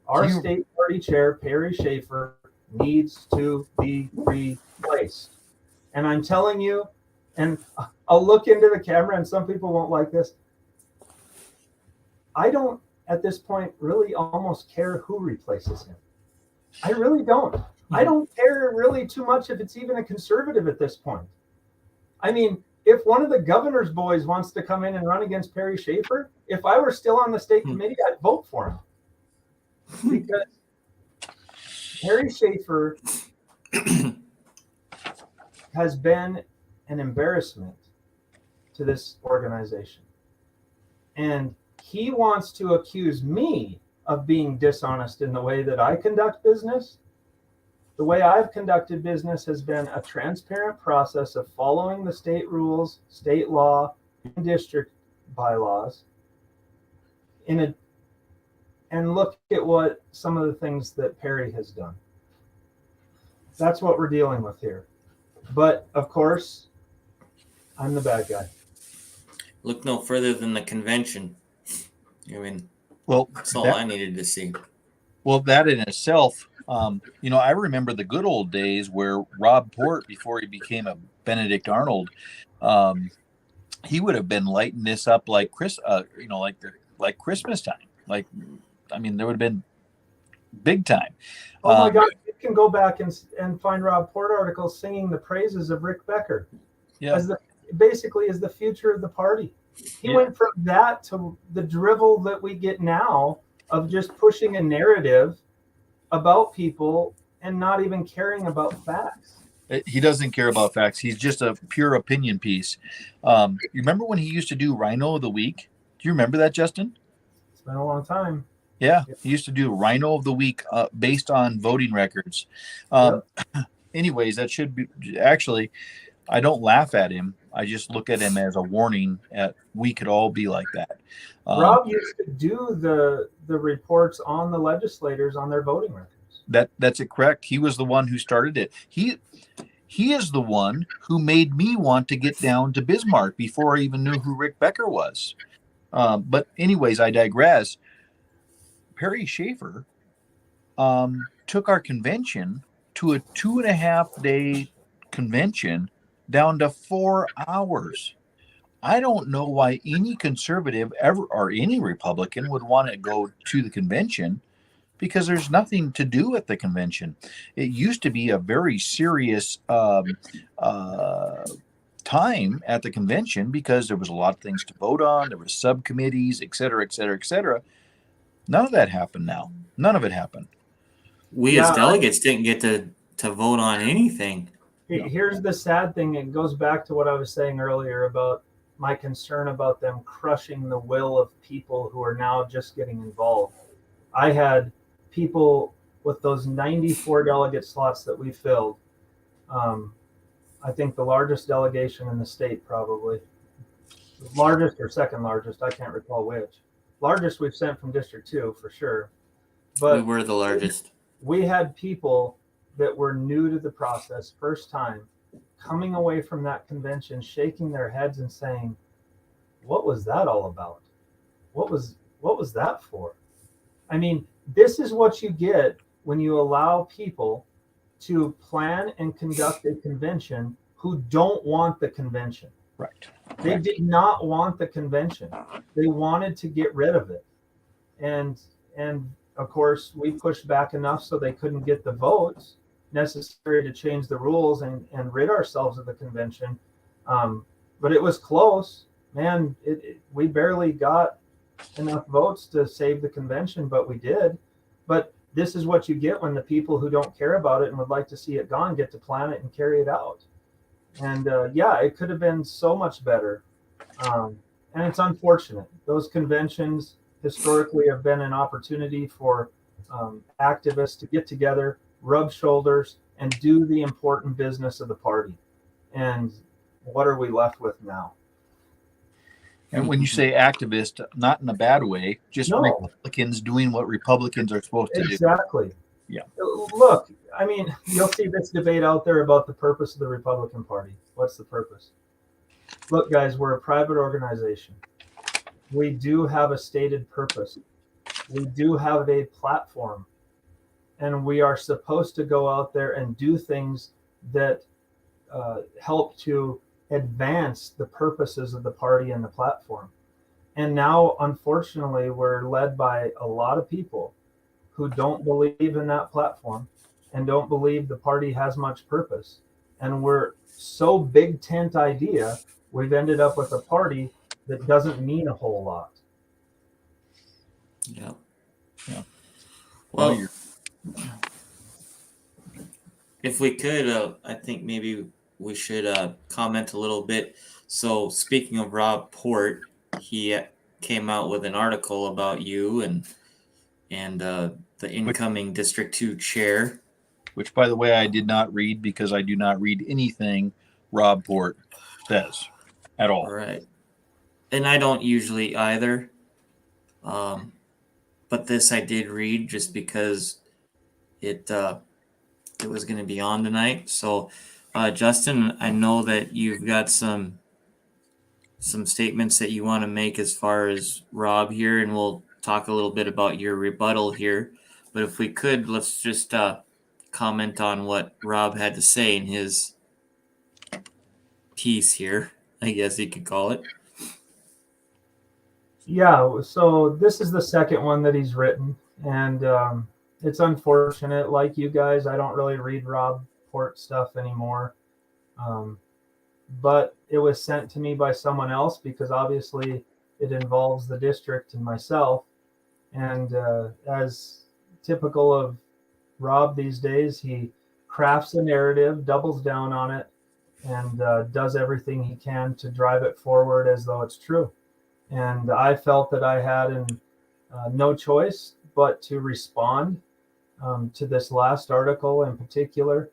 Our state party chair, Perrie Schaefer, needs to be replaced. And I'm telling you, and I'll look into the camera and some people won't like this. I don't, at this point, really almost care who replaces him. I really don't. I don't care really too much if it's even a conservative at this point. I mean, if one of the governor's boys wants to come in and run against Perrie Schaefer, if I were still on the state committee, I'd vote for him. Because Perrie Schaefer, has been an embarrassment to this organization. And he wants to accuse me of being dishonest in the way that I conduct business. The way I've conducted business has been a transparent process of following the state rules, state law, and district bylaws. And look at what some of the things that Perrie has done. That's what we're dealing with here. But of course, I'm the bad guy. Look no further than the convention. I mean, Well, that's all I needed to see. Well, that in itself, I remember the good old days where Rob Port, before he became a Benedict Arnold, he would have been lighting this up like like Christmas time. There would have been big time. Oh my God! You can go back and find Rob Port articles singing the praises of Rick Becker, as the future of the party. He went from that to the drivel that we get now of just pushing a narrative about people and not even caring about facts. He doesn't care about facts. He's just a pure opinion piece. You remember when he used to do Rhino of the Week? Do you remember that, Justin? It's been a long time. Yeah, he used to do Rhino of the Week based on voting records. Anyways, that should be actually, I don't laugh at him. I just look at him as a warning at we could all be like that. Rob used to do the reports on the legislators on their voting records. That's it, correct. He was the one who started it. He is the one who made me want to get down to Bismarck before I even knew who Rick Becker was. But anyways, I digress. Perrie Schaefer took our convention to a 2.5 day convention down to 4 hours. I don't know why any conservative ever or any Republican would want to go to the convention, because there's nothing to do at the convention. It used to be a very serious time at the convention because there was a lot of things to vote on. There were subcommittees, et cetera, et cetera, et cetera. None of that happened now. None of it happened. We as delegates didn't get to vote on anything. Here's the sad thing. It goes back to what I was saying earlier about my concern about them crushing the will of people who are now just getting involved. I had people with those 94 delegate slots that we filled. I think the largest delegation in the state, probably. Largest or second largest, I can't recall which. Largest we've sent from District 2 for sure. But we were the largest. We had people that were new to the process, first time, coming away from that convention, shaking their heads and saying, "What was that all about? What was that for?" I mean, this is what you get when you allow people to plan and conduct a convention who don't want the convention. Right. They did not want the convention. They wanted to get rid of it. And of course, we pushed back enough so they couldn't get the votes necessary to change the rules and rid ourselves of the convention. But it was close. Man, we barely got enough votes to save the convention, but we did. But this is what you get when the people who don't care about it and would like to see it gone get to plan it and carry it out. And it could have been so much better. And it's unfortunate. Those conventions historically have been an opportunity for activists to get together, rub shoulders, and do the important business of the party. And what are we left with now? And when you say activist, not in a bad way, just No. Republicans doing what Republicans are supposed to do. Exactly. Yeah. Look, I mean, you'll see this debate out there about the purpose of the Republican Party. What's the purpose? Look, guys, we're a private organization. We do have a stated purpose. We do have a platform. And we are supposed to go out there and do things that help to advance the purposes of the party and the platform. And now, unfortunately, we're led by a lot of people who don't believe in that platform and don't believe the party has much purpose. And we're so big tent idea, we've ended up with a party that doesn't mean a whole lot. Yeah. Well, if we could, I think maybe we should comment a little bit. So speaking of Rob Port, he came out with an article about you and the incoming District 2 chair. Which, by the way, I did not read because I do not read anything Rob Port says at all. Right. And I don't usually either. But this I did read just because it was going to be on tonight. So, Justin, I know that you've got some statements that you want to make as far as Rob here, and we'll talk a little bit about your rebuttal here. But if we could, let's just comment on what Rob had to say in his piece here, I guess you could call it. Yeah, so this is the second one that he's written, and it's unfortunate. Like you guys, I don't really read Rob Port stuff anymore. But it was sent to me by someone else because obviously it involves the district and myself. And as typical of Rob these days, he crafts a narrative, doubles down on it, and does everything he can to drive it forward as though it's true. And I felt that I had no choice but to respond to this last article in particular,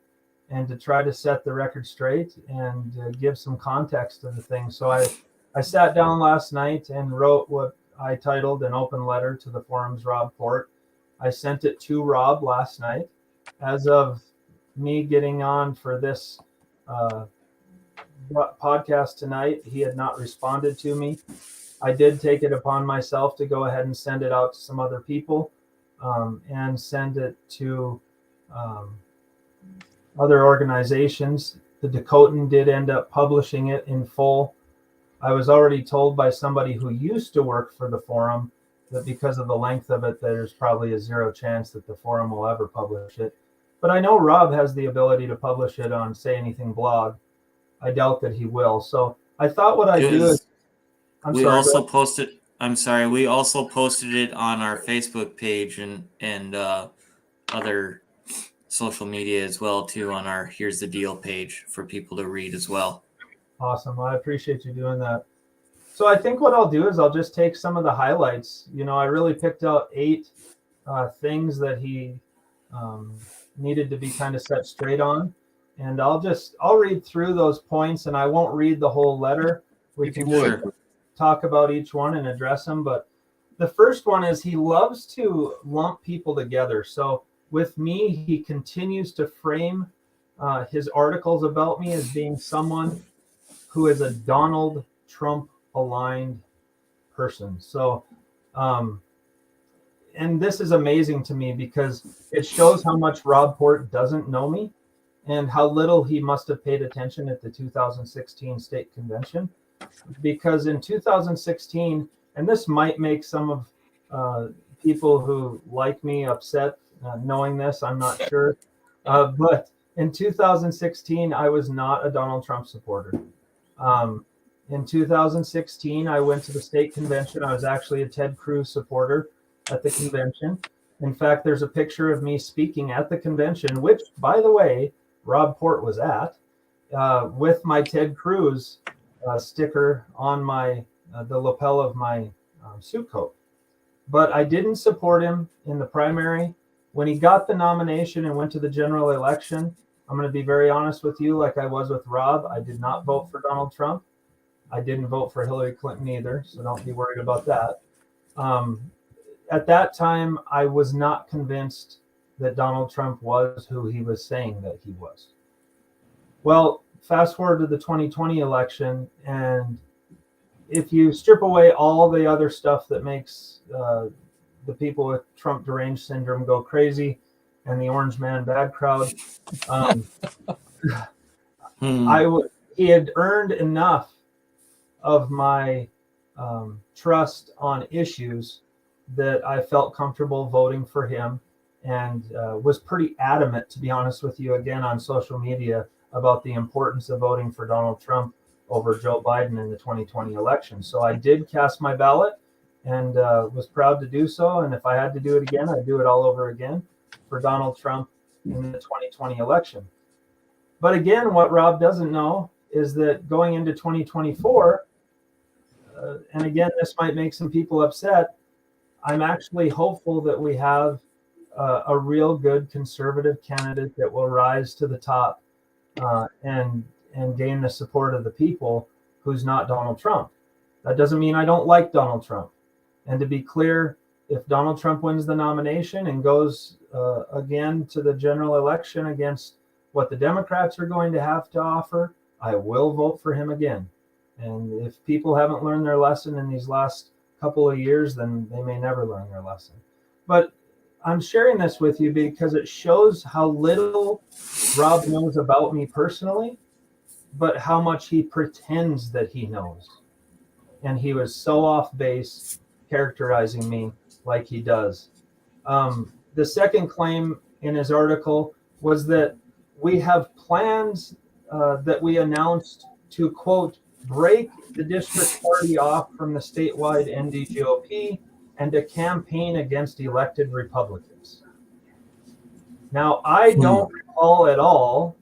and to try to set the record straight and give some context to the thing. So I sat down last night and wrote what I titled an open letter to the forum's Rob Port. I sent it to Rob last night. As of me getting on for this podcast tonight, he had not responded to me. I did take it upon myself to go ahead and send it out to some other people and send it to other organizations. The Dakotan did end up publishing it in full. I was already told by somebody who used to work for the forum that because of the length of it, there's probably a zero chance that the forum will ever publish it. But I know Rob has the ability to publish it on Say Anything blog. I doubt that he will. So I thought what I'd do is we also posted it on our Facebook page and other social media as well too, on our Here's the Deal page for people to read as well. Awesome. Well, I appreciate you doing that. So I think what I'll do is I'll just take some of the highlights. I really picked out 8 things that he needed to be kind of set straight on, and I'll read through those points, and I won't read the whole letter. We can talk about each one and address them. But the first one is he loves to lump people together. So with me, he continues to frame his articles about me as being someone who is a Donald Trump aligned person. So, and this is amazing to me because it shows how much Rob Port doesn't know me and how little he must have paid attention at the 2016 state convention. Because in 2016, and this might make some of people who like me upset knowing this, I'm not sure. But in 2016, I was not a Donald Trump supporter. In 2016, I went to the state convention. I was actually a Ted Cruz supporter at the convention. In fact, there's a picture of me speaking at the convention, which, by the way, Rob Port was at, with my Ted Cruz sticker on the lapel of my suit coat. But I didn't support him in the primary. When he got the nomination and went to the general election, I'm going to be very honest with you, like I was with Rob, I did not vote for Donald Trump. I didn't vote for Hillary Clinton either, so don't be worried about that. At that time, I was not convinced that Donald Trump was who he was saying that he was. Well, fast forward to the 2020 election, and if you strip away all the other stuff that makes the people with Trump deranged syndrome go crazy and the orange man bad crowd, he had earned enough of my trust on issues that I felt comfortable voting for him, and was pretty adamant, to be honest with you, again on social media, about the importance of voting for Donald Trump over Joe Biden in the 2020 election. So I did cast my ballot and was proud to do so. And if I had to do it again, I'd do it all over again for Donald Trump in the 2020 election. But again, what Rob doesn't know is that going into 2024, and again, this might make some people upset, I'm actually hopeful that we have a real good conservative candidate that will rise to the top and gain the support of the people, who's not Donald Trump. That doesn't mean I don't like Donald Trump. And to be clear, if Donald Trump wins the nomination and goes again to the general election against what the Democrats are going to have to offer, I will vote for him again. And if people haven't learned their lesson in these last couple of years, then they may never learn their lesson. But I'm sharing this with you because it shows how little Rob knows about me personally, but how much he pretends that he knows. And he was so off base characterizing me like he does. The second claim in his article was that we have plans that we announced to, quote, break the district party off from the statewide NDGOP and to campaign against elected Republicans. Now, I don't recall at all,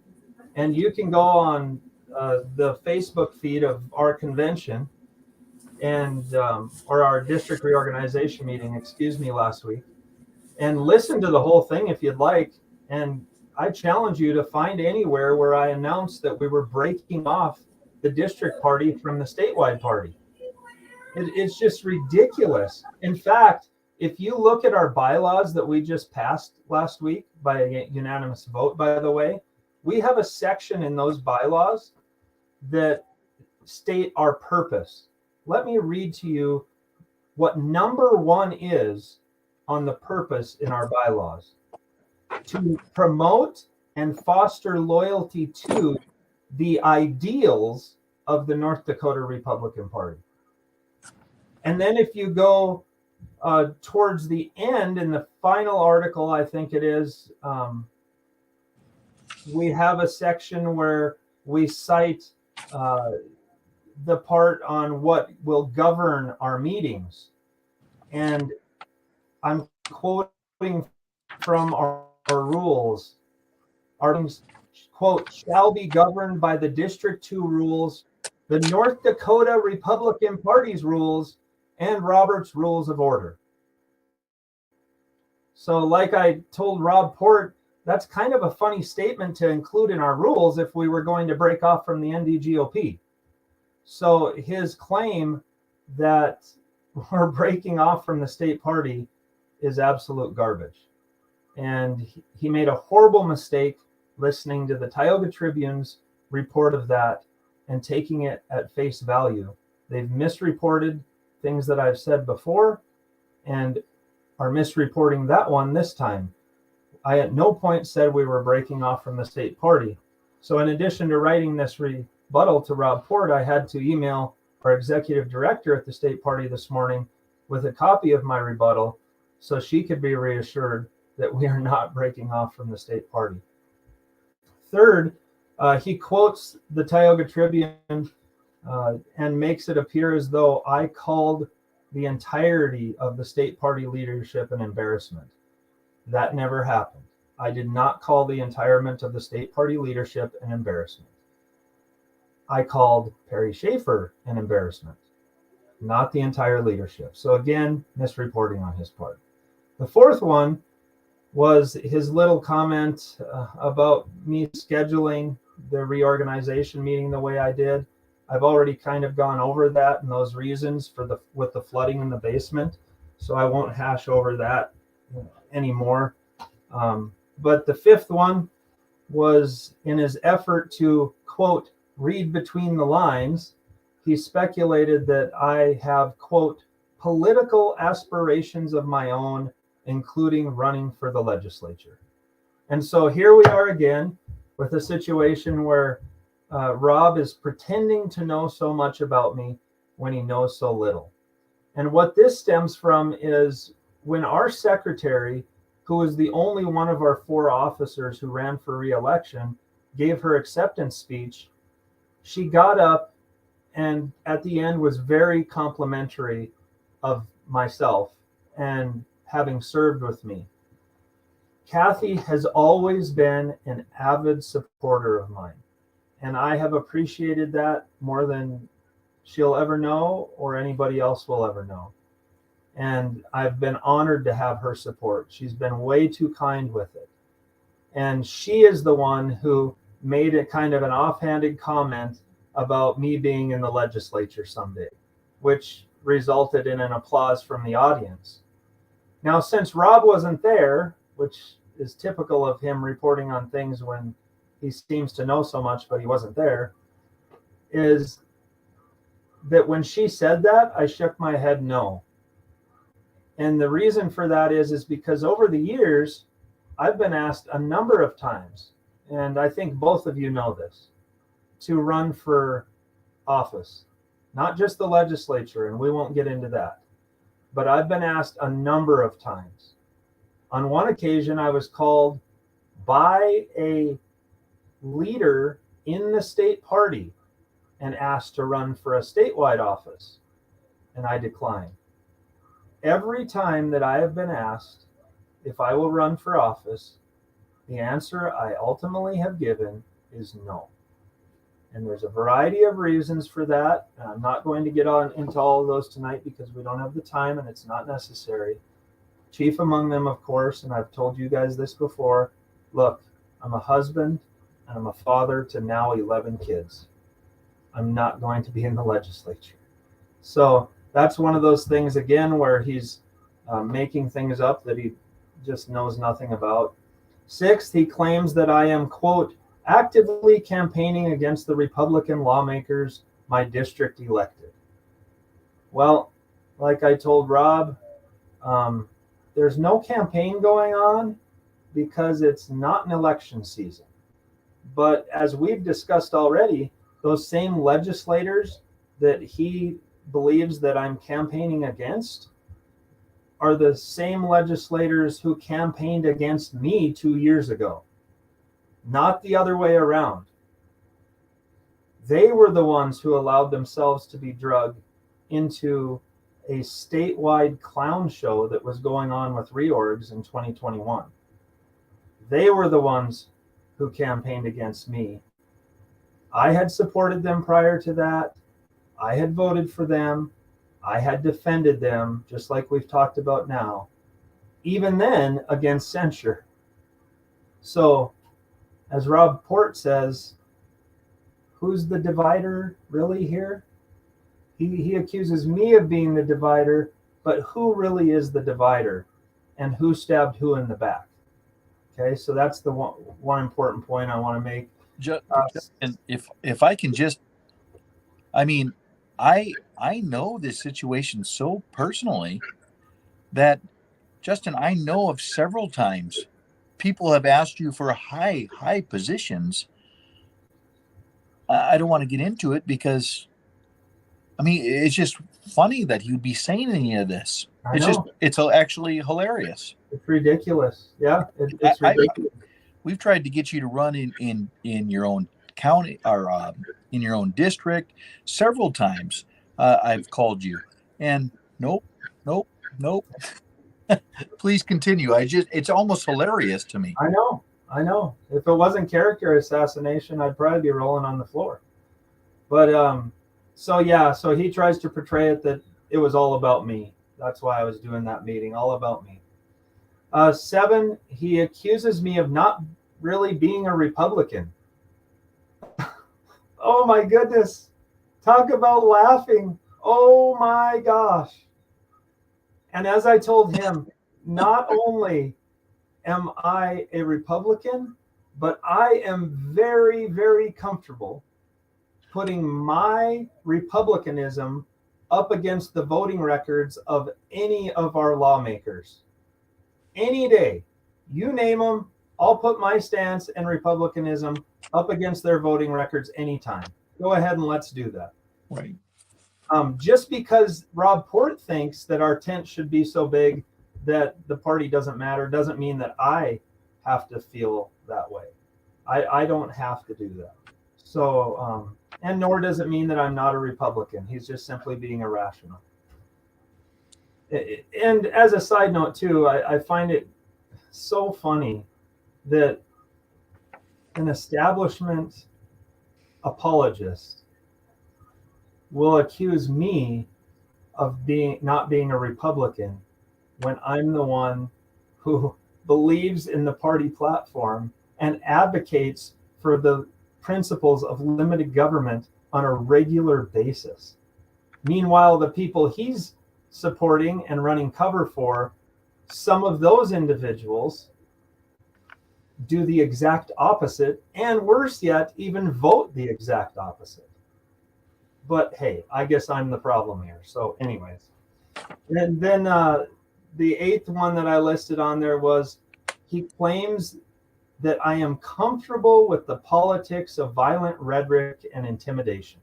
and you can go on the Facebook feed of our convention and or our district reorganization meeting, last week, and listen to the whole thing if you'd like. And I challenge you to find anywhere where I announced that we were breaking off the district party from the statewide party. It's just ridiculous. In fact, if you look at our bylaws that we just passed last week by a unanimous vote, by the way, we have a section in those bylaws that state our purpose. Let me read to you what number 1 is on the purpose in our bylaws: to promote and foster loyalty to the ideals of the North Dakota Republican Party. And then if you go towards the end, in the final article, I think it is, we have a section where we cite the part on what will govern our meetings. And I'm quoting from our rules. Our meetings, quote, shall be governed by the District 2 rules, the North Dakota Republican Party's rules, and Robert's Rules of Order. So like I told Rob Port, that's kind of a funny statement to include in our rules if we were going to break off from the NDGOP. So his claim that we're breaking off from the state party is absolute garbage. And he made a horrible mistake listening to the Tioga Tribune's report of that and taking it at face value. They've misreported things that I've said before and are misreporting that one this time. I at no point said we were breaking off from the state party. So in addition to writing this rebuttal to Rob Port, I had to email our executive director at the state party this morning with a copy of my rebuttal so she could be reassured that we are not breaking off from the state party. Third, he quotes the Tioga Tribune and makes it appear as though I called the entirety of the state party leadership an embarrassment. That never happened. I did not call the entirement of the state party leadership an embarrassment. I called Perrie Schaefer an embarrassment, not the entire leadership. So again, misreporting on his part. The fourth one was his little comment about me scheduling the reorganization meeting the way I did. I've already kind of gone over that and those reasons for with the flooding in the basement, so I won't hash over that anymore. But the fifth one was in his effort to, quote, read between the lines, he speculated that I have, quote, political aspirations of my own, including running for the legislature. And so here we are again with a situation where Rob is pretending to know so much about me when he knows so little. And what this stems from is when our secretary, who is the only one of our 4 officers who ran for re-election, gave her acceptance speech, she got up and at the end was very complimentary of myself and having served with me. Kathy has always been an avid supporter of mine, and I have appreciated that more than she'll ever know or anybody else will ever know. And I've been honored to have her support. She's been way too kind with it. And she is the one who made a kind of an offhanded comment about me being in the legislature someday, which resulted in an applause from the audience. Now, since Rob wasn't there, which is typical of him reporting on things when he seems to know so much, but he wasn't there, is that when she said that, I shook my head no. And the reason for that is because over the years, I've been asked a number of times, and I think both of you know this, to run for office, not just the legislature, and we won't get into that, but I've been asked a number of times. On one occasion, I was called by a leader in the state party and asked to run for a statewide office, and I declined. Every time that I have been asked if I will run for office, the answer I ultimately have given is no. And there's a variety of reasons for that. And I'm not going to get on into all of those tonight because we don't have the time and it's not necessary. Chief among them, of course, and I've told you guys this before, look, I'm a husband and I'm a father to now 11 kids. I'm not going to be in the legislature. So that's one of those things, again, where he's making things up that he just knows nothing about. Sixth, he claims that I am, quote, actively campaigning against the Republican lawmakers my district elected. Well, like I told Rob, there's no campaign going on because it's not an election season. But as we've discussed already, those same legislators that he believes that I'm campaigning against are the same legislators who campaigned against me 2 years ago, not the other way around. They were the ones who allowed themselves to be drugged into a statewide clown show that was going on with reorgs in 2021. They were the ones who campaigned against me. I had supported them prior to that. I had voted for them. I had defended them, just like we've talked about now, even then against censure. So, as Rob Port says, who's the divider really here? He accuses me of being the divider, but who really is the divider and who stabbed who in the back? Okay, so that's the one important point I want to make. And if I can just, I mean, I know this situation so personally that, Justin, I know of several times people have asked you for high positions. I don't want to get into it because, I mean, it's just funny that you'd be saying any of this. It's actually hilarious. It's ridiculous. Yeah, it's ridiculous. We've tried to get you to run in your own county or in your own district several times. I've called you, and nope. Please continue. It's almost hilarious to me. I know. If it wasn't character assassination, I'd probably be rolling on the floor. But so he tries to portray it that it was all about me. That's why I was doing that meeting, all about me. 7, he accuses me of not really being a Republican. Oh my goodness. Talk about laughing. Oh my gosh. And as I told him, not only am I a Republican, but I am very, very comfortable putting my Republicanism up against the voting records of any of our lawmakers. Any day, you name them, I'll put my stance and Republicanism up against their voting records anytime. Go ahead and let's do that. Right. Just because Rob Port thinks that our tent should be so big that the party doesn't matter doesn't mean that I have to feel that way. I don't have to do that. So, and nor does it mean that I'm not a Republican. He's just simply being irrational. And as a side note too, I find it so funny that an establishment apologist will accuse me of not being a Republican when I'm the one who believes in the party platform and advocates for the principles of limited government on a regular basis. Meanwhile, the people he's supporting and running cover for, some of those individuals do the exact opposite, and worse yet, even vote the exact opposite. But hey, I guess I'm the problem here. So anyways, and then the eighth one that I listed on there was, he claims that I am comfortable with the politics of violent rhetoric and intimidation.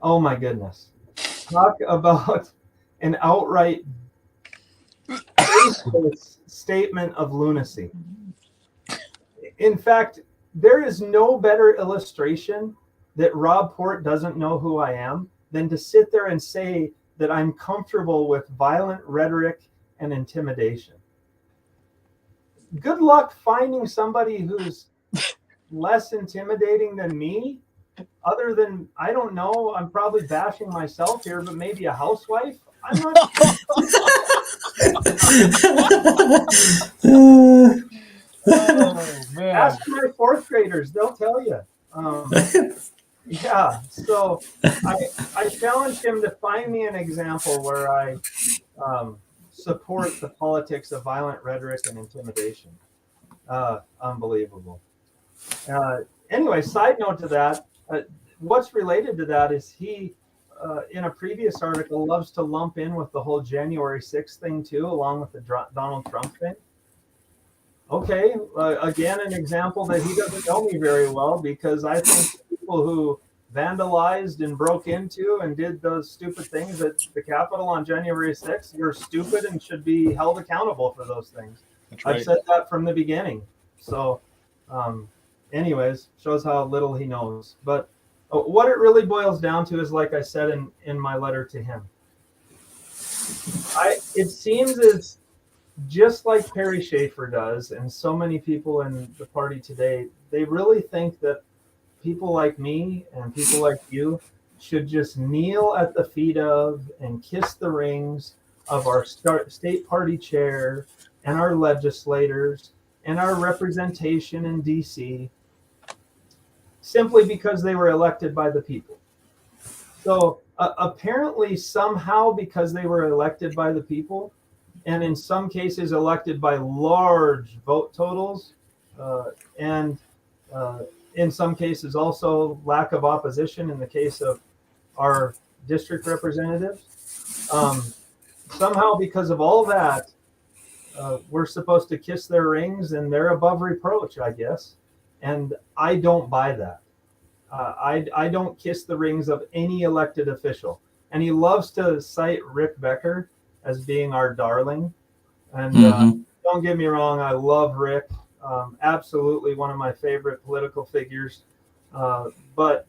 Oh my goodness. Talk about an outright baseless statement of lunacy. In fact, there is no better illustration that Rob Port doesn't know who I am than to sit there and say that I'm comfortable with violent rhetoric and intimidation. Good luck finding somebody who's less intimidating than me, other than, I don't know, I'm probably bashing myself here, but maybe a housewife. I'm not Oh, man. Ask my fourth graders, they'll tell you. Yeah, so I challenged him to find me an example where I support the politics of violent rhetoric and intimidation. Unbelievable. Anyway, side note to that, what's related to that is he, in a previous article, loves to lump in with the whole January 6th thing too, along with the Donald Trump thing. Okay, again, an example that he doesn't know me very well, because I think people who vandalized and broke into and did those stupid things at the Capitol on January 6th, you're stupid and should be held accountable for those things. That's right. I've said that from the beginning. So, anyways, shows how little he knows. But what it really boils down to is, like I said in my letter to him, it seems as just like Perrie Schaefer does, and so many people in the party today, they really think that people like me and people like you should just kneel at the feet of and kiss the rings of our state party chair and our legislators and our representation in DC, simply because they were elected by the people. So apparently, somehow, because they were elected by the people, and in some cases elected by large vote totals, and in some cases also lack of opposition in the case of our district representatives, somehow because of all that, we're supposed to kiss their rings and they're above reproach, I guess. And I don't buy that. I don't kiss the rings of any elected official. And he loves to cite Rick Becker as being our darling. And don't get me wrong, I love Rick. Absolutely one of my favorite political figures. But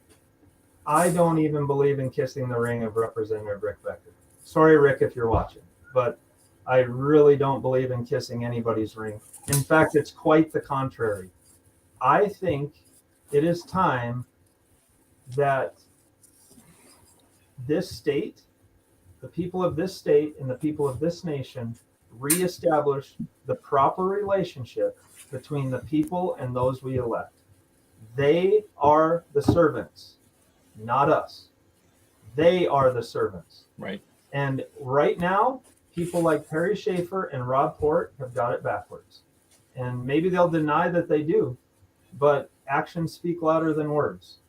I don't even believe in kissing the ring of Representative Rick Becker. Sorry, Rick, if you're watching, but I really don't believe in kissing anybody's ring. In fact, it's quite the contrary. I think it is time that this state, the people of this state and the people of this nation reestablish the proper relationship between the people and those we elect. They are the servants, not us. They are the servants. Right. And right now, people like Perrie Schaefer and Rob Port have got it backwards. And maybe they'll deny that they do, but actions speak louder than words.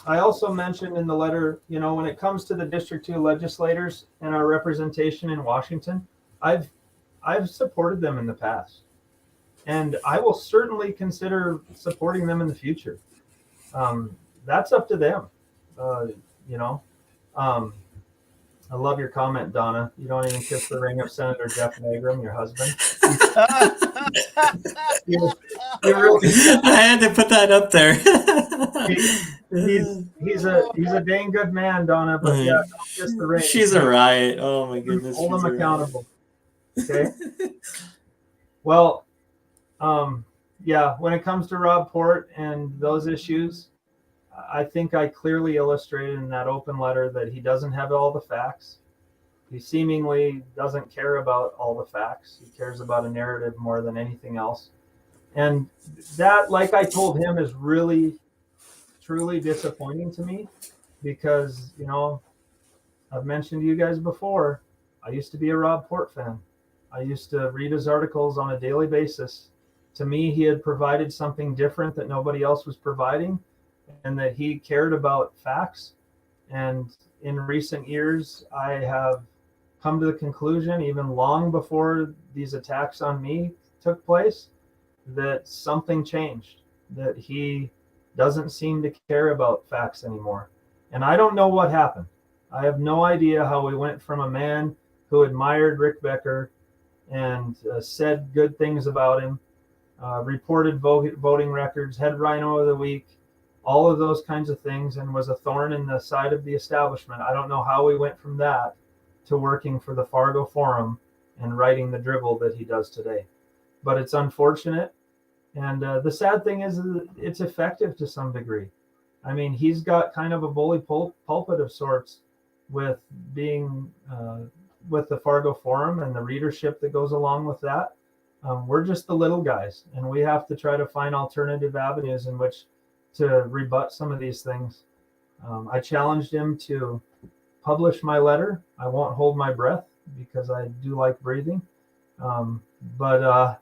I also mentioned in the letter, when it comes to the District 2 legislators and our representation in Washington, I've supported them in the past. And I will certainly consider supporting them in the future. That's up to them. I love your comment, Donna. You don't even kiss the ring of Senator Jeff Nagrum, your husband. You really, I had to put that up there. he's a dang good man, Donna. But yeah, don't kiss the ring. She's a riot. Oh my goodness. Hold him accountable. Okay. Well, yeah, when it comes to Rob Port and those issues, I think I clearly illustrated in that open letter that he doesn't have all the facts. He seemingly doesn't care about all the facts. He cares about a narrative more than anything else. And that, like I told him, is really, truly disappointing to me because, you know, I've mentioned to you guys before, I used to be a Rob Port fan. I used to read his articles on a daily basis. To me, he had provided something different that nobody else was providing, and that he cared about facts. And in recent years, I have come to the conclusion, even long before these attacks on me took place, that something changed, that he doesn't seem to care about facts anymore. And I don't know what happened. I have no idea how we went from a man who admired Rick Becker and said good things about him, reported voting records, head rhino of the week, all of those kinds of things, and was a thorn in the side of the establishment. I don't know how we went from that to working for the Fargo Forum and writing the drivel that he does today. But it's unfortunate. And the sad thing is it's effective to some degree. I mean, he's got kind of a bully pulpit of sorts with being with the Fargo Forum and the readership that goes along with that. We're just the little guys, and we have to try to find alternative avenues in which to rebut some of these things. I challenged him to publish my letter. I won't hold my breath because I do like breathing. But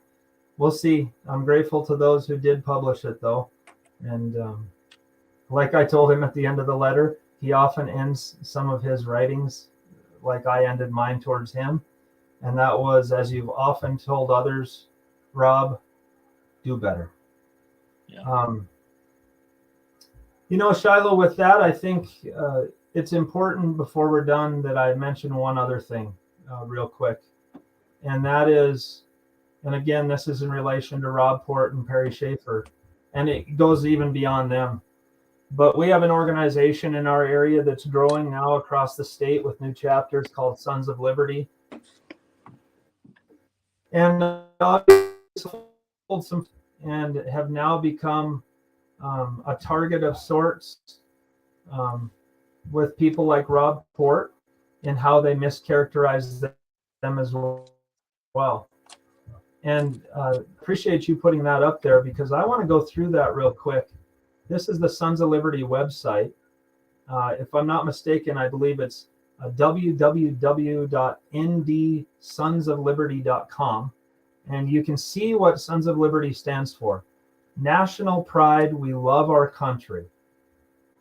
we'll see. I'm grateful to those who did publish it, though. And like I told him at the end of the letter, he often ends some of his writings like I ended mine towards him. And that was, as you've often told others, Rob, do better. Yeah. You know, Shiloh, with that, I think it's important before we're done that I mention one other thing real quick. And that is, and again, this is in relation to Rob Port and Perrie Schaefer, and it goes even beyond them. But we have an organization in our area that's growing now across the state with new chapters called Sons of Liberty. And and have now become a target of sorts with people like Rob Port and how they mischaracterize them as well. And appreciate you putting that up there because I want to go through that real quick. This is the Sons of Liberty website. If I'm not mistaken, I believe it's www.ndsonsofliberty.com. And you can see what Sons of Liberty stands for. National pride, we love our country.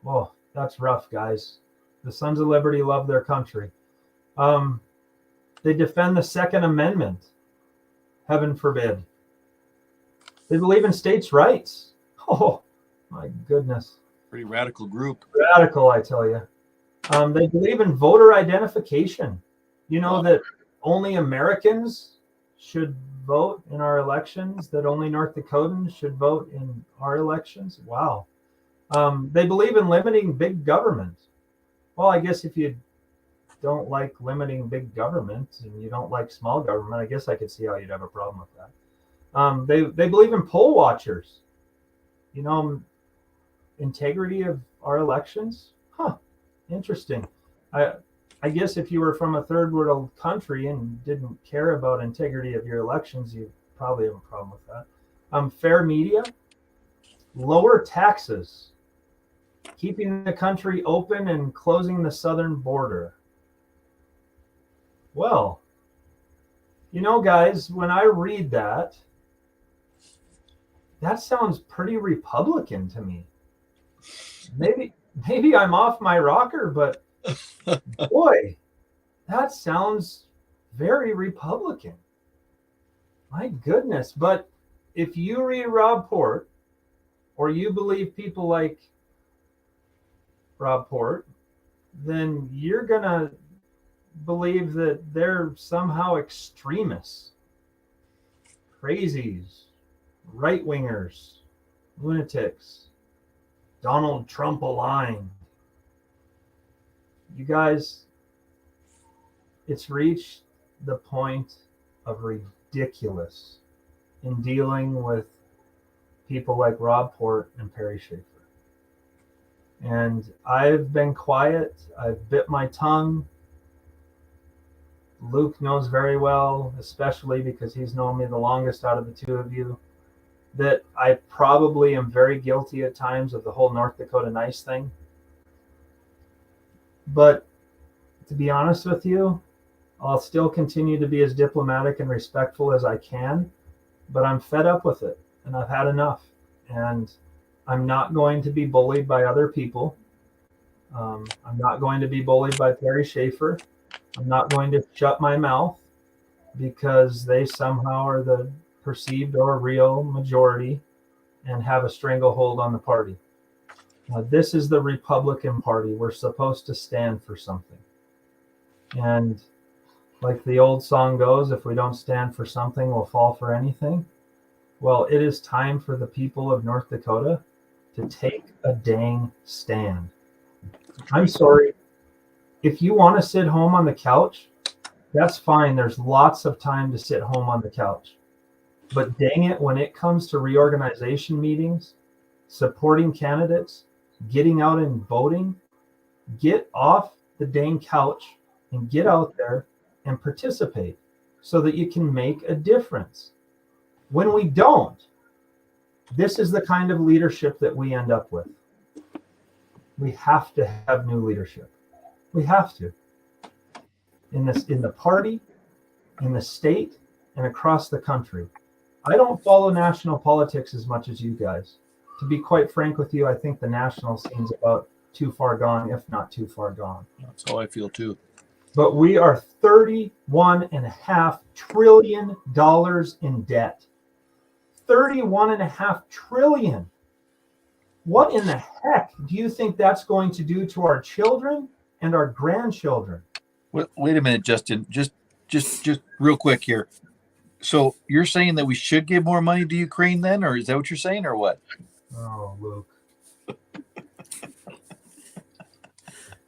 Whoa, that's rough, guys. The Sons of Liberty love their country. They defend the Second Amendment. Heaven forbid. They believe in states' rights. Oh, my goodness. Pretty radical group. Radical, I tell you. They believe in voter identification. You know that only Americans should vote in our elections, that only North Dakotans should vote in our elections. Wow. They believe in limiting big government. Well, I guess if you don't like limiting big government and you don't like small government, I guess I could see how you'd have a problem with that. They believe in poll watchers. You know, integrity of our elections. Huh. Interesting. I guess if you were from a third world country and didn't care about integrity of your elections, you'd probably have a problem with that. Fair media, lower taxes, keeping the country open and closing the southern border. Well, you know, guys, when I read that, that sounds pretty Republican to me. Maybe I'm off my rocker, but boy, that sounds very Republican. My goodness. But if you read Rob Port, or you believe people like Rob Port, then you're going to believe that they're somehow extremists, crazies, right-wingers, lunatics, Donald Trump aligned. You guys, it's reached the point of ridiculous in dealing with people like Rob Port and Perrie Schaefer. And I've been quiet. I've bit my tongue. Luke knows very well, especially because he's known me the longest out of the two of you, that I probably am very guilty at times of the whole North Dakota nice thing. But to be honest with you, I'll still continue to be as diplomatic and respectful as I can, but I'm fed up with it and I've had enough. And I'm not going to be bullied by other people. I'm not going to be bullied by Perrie Schaefer. I'm not going to shut my mouth because they somehow are the perceived or real majority and have a stranglehold on the party. This is the Republican Party. We're supposed to stand for something. And like the old song goes, if we don't stand for something, we'll fall for anything. Well, it is time for the people of North Dakota to take a dang stand. I'm sorry. If you want to sit home on the couch, that's fine. There's lots of time to sit home on the couch. But dang it, when it comes to reorganization meetings, supporting candidates, getting out and voting, get off the dang couch and get out there and participate so that you can make a difference. When we don't, this is the kind of leadership that we end up with. We have to have new leadership. We have to. In the party, in the state, and across the country. I don't follow national politics as much as you guys. To be quite frank with you, I think the national scene's about too far gone, if not too far gone. That's how I feel too. But we are $31.5 trillion in debt. $31.5 trillion. What in the heck do you think that's going to do to our children and our grandchildren? Wait a minute, Justin. Just real quick here. So you're saying that we should give more money to Ukraine then, or is that what you're saying, or what? Oh, Luke.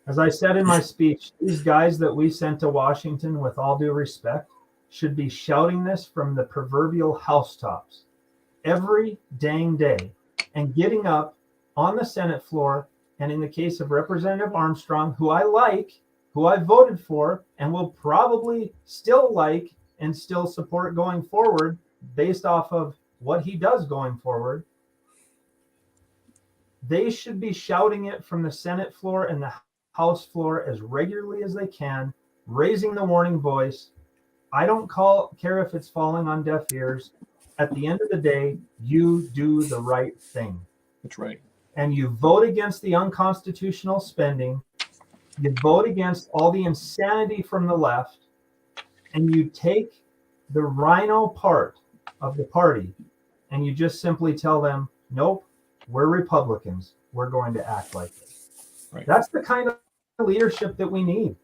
As I said in my speech, these guys that we sent to Washington, with all due respect, should be shouting this from the proverbial housetops every dang day and getting up on the Senate floor. And in the case of Representative Armstrong, who I like, who I voted for, and will probably still like and still support going forward based off of what he does going forward, they should be shouting it from the Senate floor and the House floor as regularly as they can, raising the warning voice. I don't care if it's falling on deaf ears. At the end of the day, you do the right thing. That's right. And you vote against the unconstitutional spending. You vote against all the insanity from the left, and you take the rhino part of the party and you just simply tell them, nope, we're Republicans. We're going to act like this. Right. That's the kind of leadership that we need.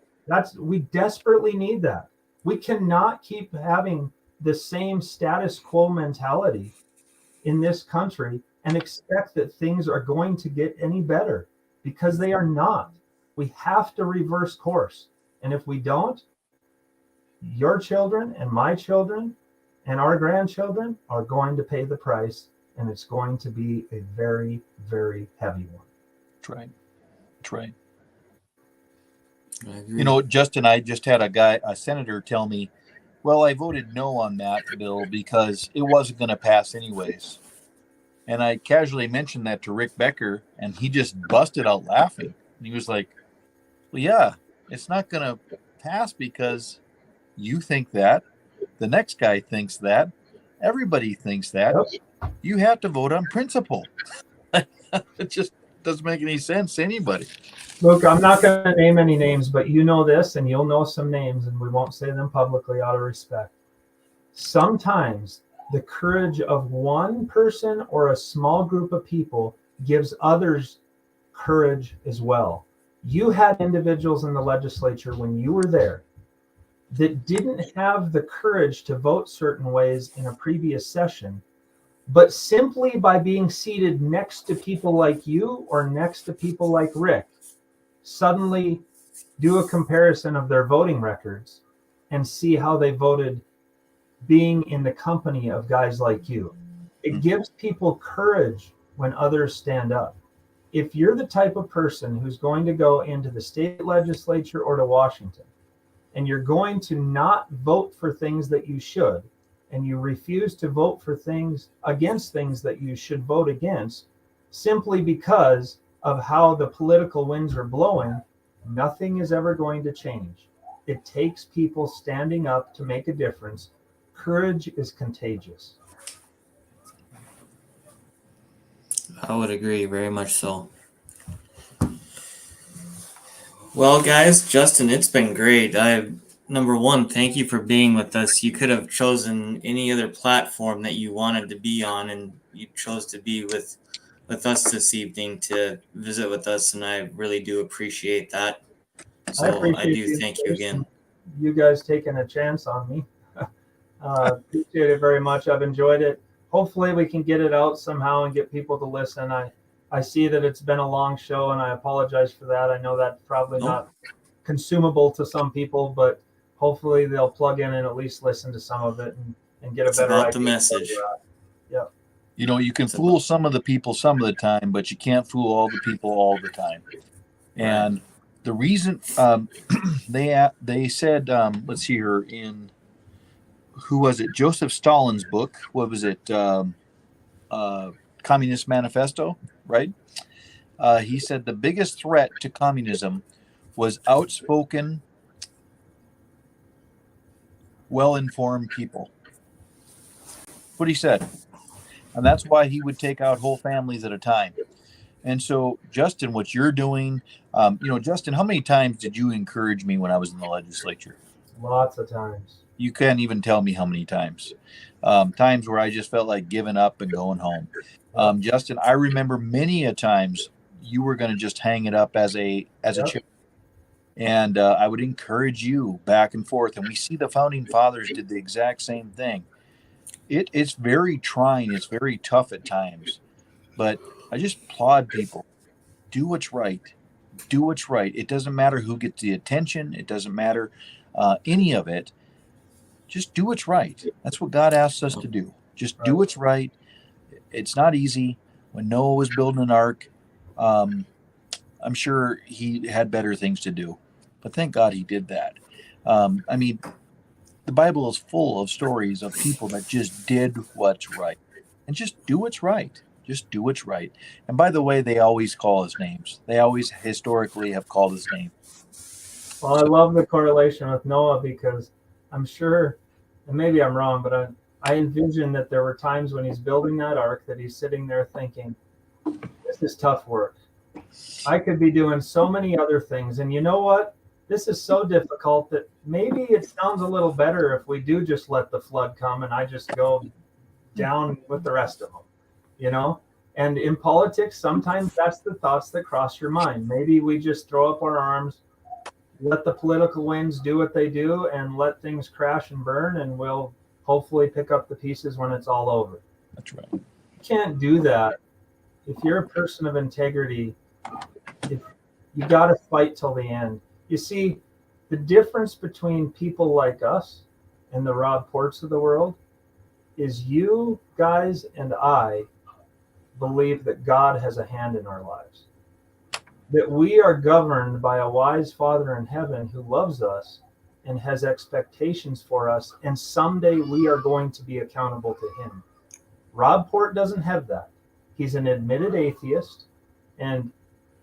We desperately need that. We cannot keep having the same status quo mentality in this country and expect that things are going to get any better, because they are not. We have to reverse course. And if we don't, your children and my children and our grandchildren are going to pay the price, and it's going to be a very, very heavy one. That's right. That's right. You know, Justin, I just had a senator tell me, well, I voted no on that bill because it wasn't going to pass anyways. And I casually mentioned that to Rick Becker, and he just busted out laughing. And he was like, well, yeah, it's not going to pass because you think that. The next guy thinks that. Everybody thinks that. Yep. You have to vote on principle. It just doesn't make any sense to anybody. Look, I'm not going to name any names, but you know this, and you'll know some names, and we won't say them publicly out of respect. Sometimes the courage of one person or a small group of people gives others courage as well. You had individuals in the legislature when you were there that didn't have the courage to vote certain ways in a previous session, but simply by being seated next to people like you or next to people like Rick, suddenly do a comparison of their voting records and see how they voted being in the company of guys like you. It gives people courage when others stand up. If you're the type of person who's going to go into the state legislature or to Washington, and you're going to not vote for things that you should, and you refuse to vote for things against things that you should vote against, simply because of how the political winds are blowing, nothing is ever going to change. It takes people standing up to make a difference. Courage is contagious. I would agree, very much so. Well, guys, Justin, it's been great. Number one, thank you for being with us. You could have chosen any other platform that you wanted to be on, and you chose to be with us this evening to visit with us, and I really do appreciate that. So I appreciate do thank you again. You guys taking a chance on me. Appreciate it very much. I've enjoyed it. Hopefully we can get it out somehow and get people to listen. I see that it's been a long show, and I apologize for that. I know that's probably not consumable to some people, but hopefully they'll plug in and at least listen to some of it and get a better idea. The message. Yeah. You know, you can fool some of the people some of the time, but you can't fool all the people all the time. And the reason they said, let's see here, in who was it? Joseph Stalin's book. What was it? Communist Manifesto, right? He said the biggest threat to communism was outspoken, well-informed people. What he said. And that's why he would take out whole families at a time. And so, Justin, what you're doing, Justin, how many times did you encourage me when I was in the legislature? Lots of times. You can't even tell me how many times. Times where I just felt like giving up and going home. Justin, I remember many a times you were going to just hang it up as a chair. And I would encourage you back and forth. And we see the founding fathers did the exact same thing. It's very trying. It's very tough at times. But I just applaud people. Do what's right. Do what's right. It doesn't matter who gets the attention. It doesn't matter any of it. Just do what's right. That's what God asks us to do. Just do what's right. It's not easy. When Noah was building an ark, I'm sure he had better things to do. But thank God he did that. The Bible is full of stories of people that just did what's right. And just do what's right. Just do what's right. And by the way, they always call us names. They always historically have called us names. Well, I love the correlation with Noah, because I'm sure, and maybe I'm wrong, but I envision that there were times when he's building that ark that he's sitting there thinking, this is tough work. I could be doing so many other things. And you know what? This is so difficult that maybe it sounds a little better if we do just let the flood come and I just go down with the rest of them, And in politics, sometimes that's the thoughts that cross your mind. Maybe we just throw up our arms, let the political winds do what they do, and let things crash and burn, and we'll hopefully pick up the pieces when it's all over. That's right. You can't do that. If you're a person of integrity, you got to fight till the end. You see, the difference between people like us and the Rob Ports of the world is you guys and I believe that God has a hand in our lives, that we are governed by a wise Father in heaven who loves us and has expectations for us, and someday we are going to be accountable to him. Rob Port doesn't have that. He's an admitted atheist, and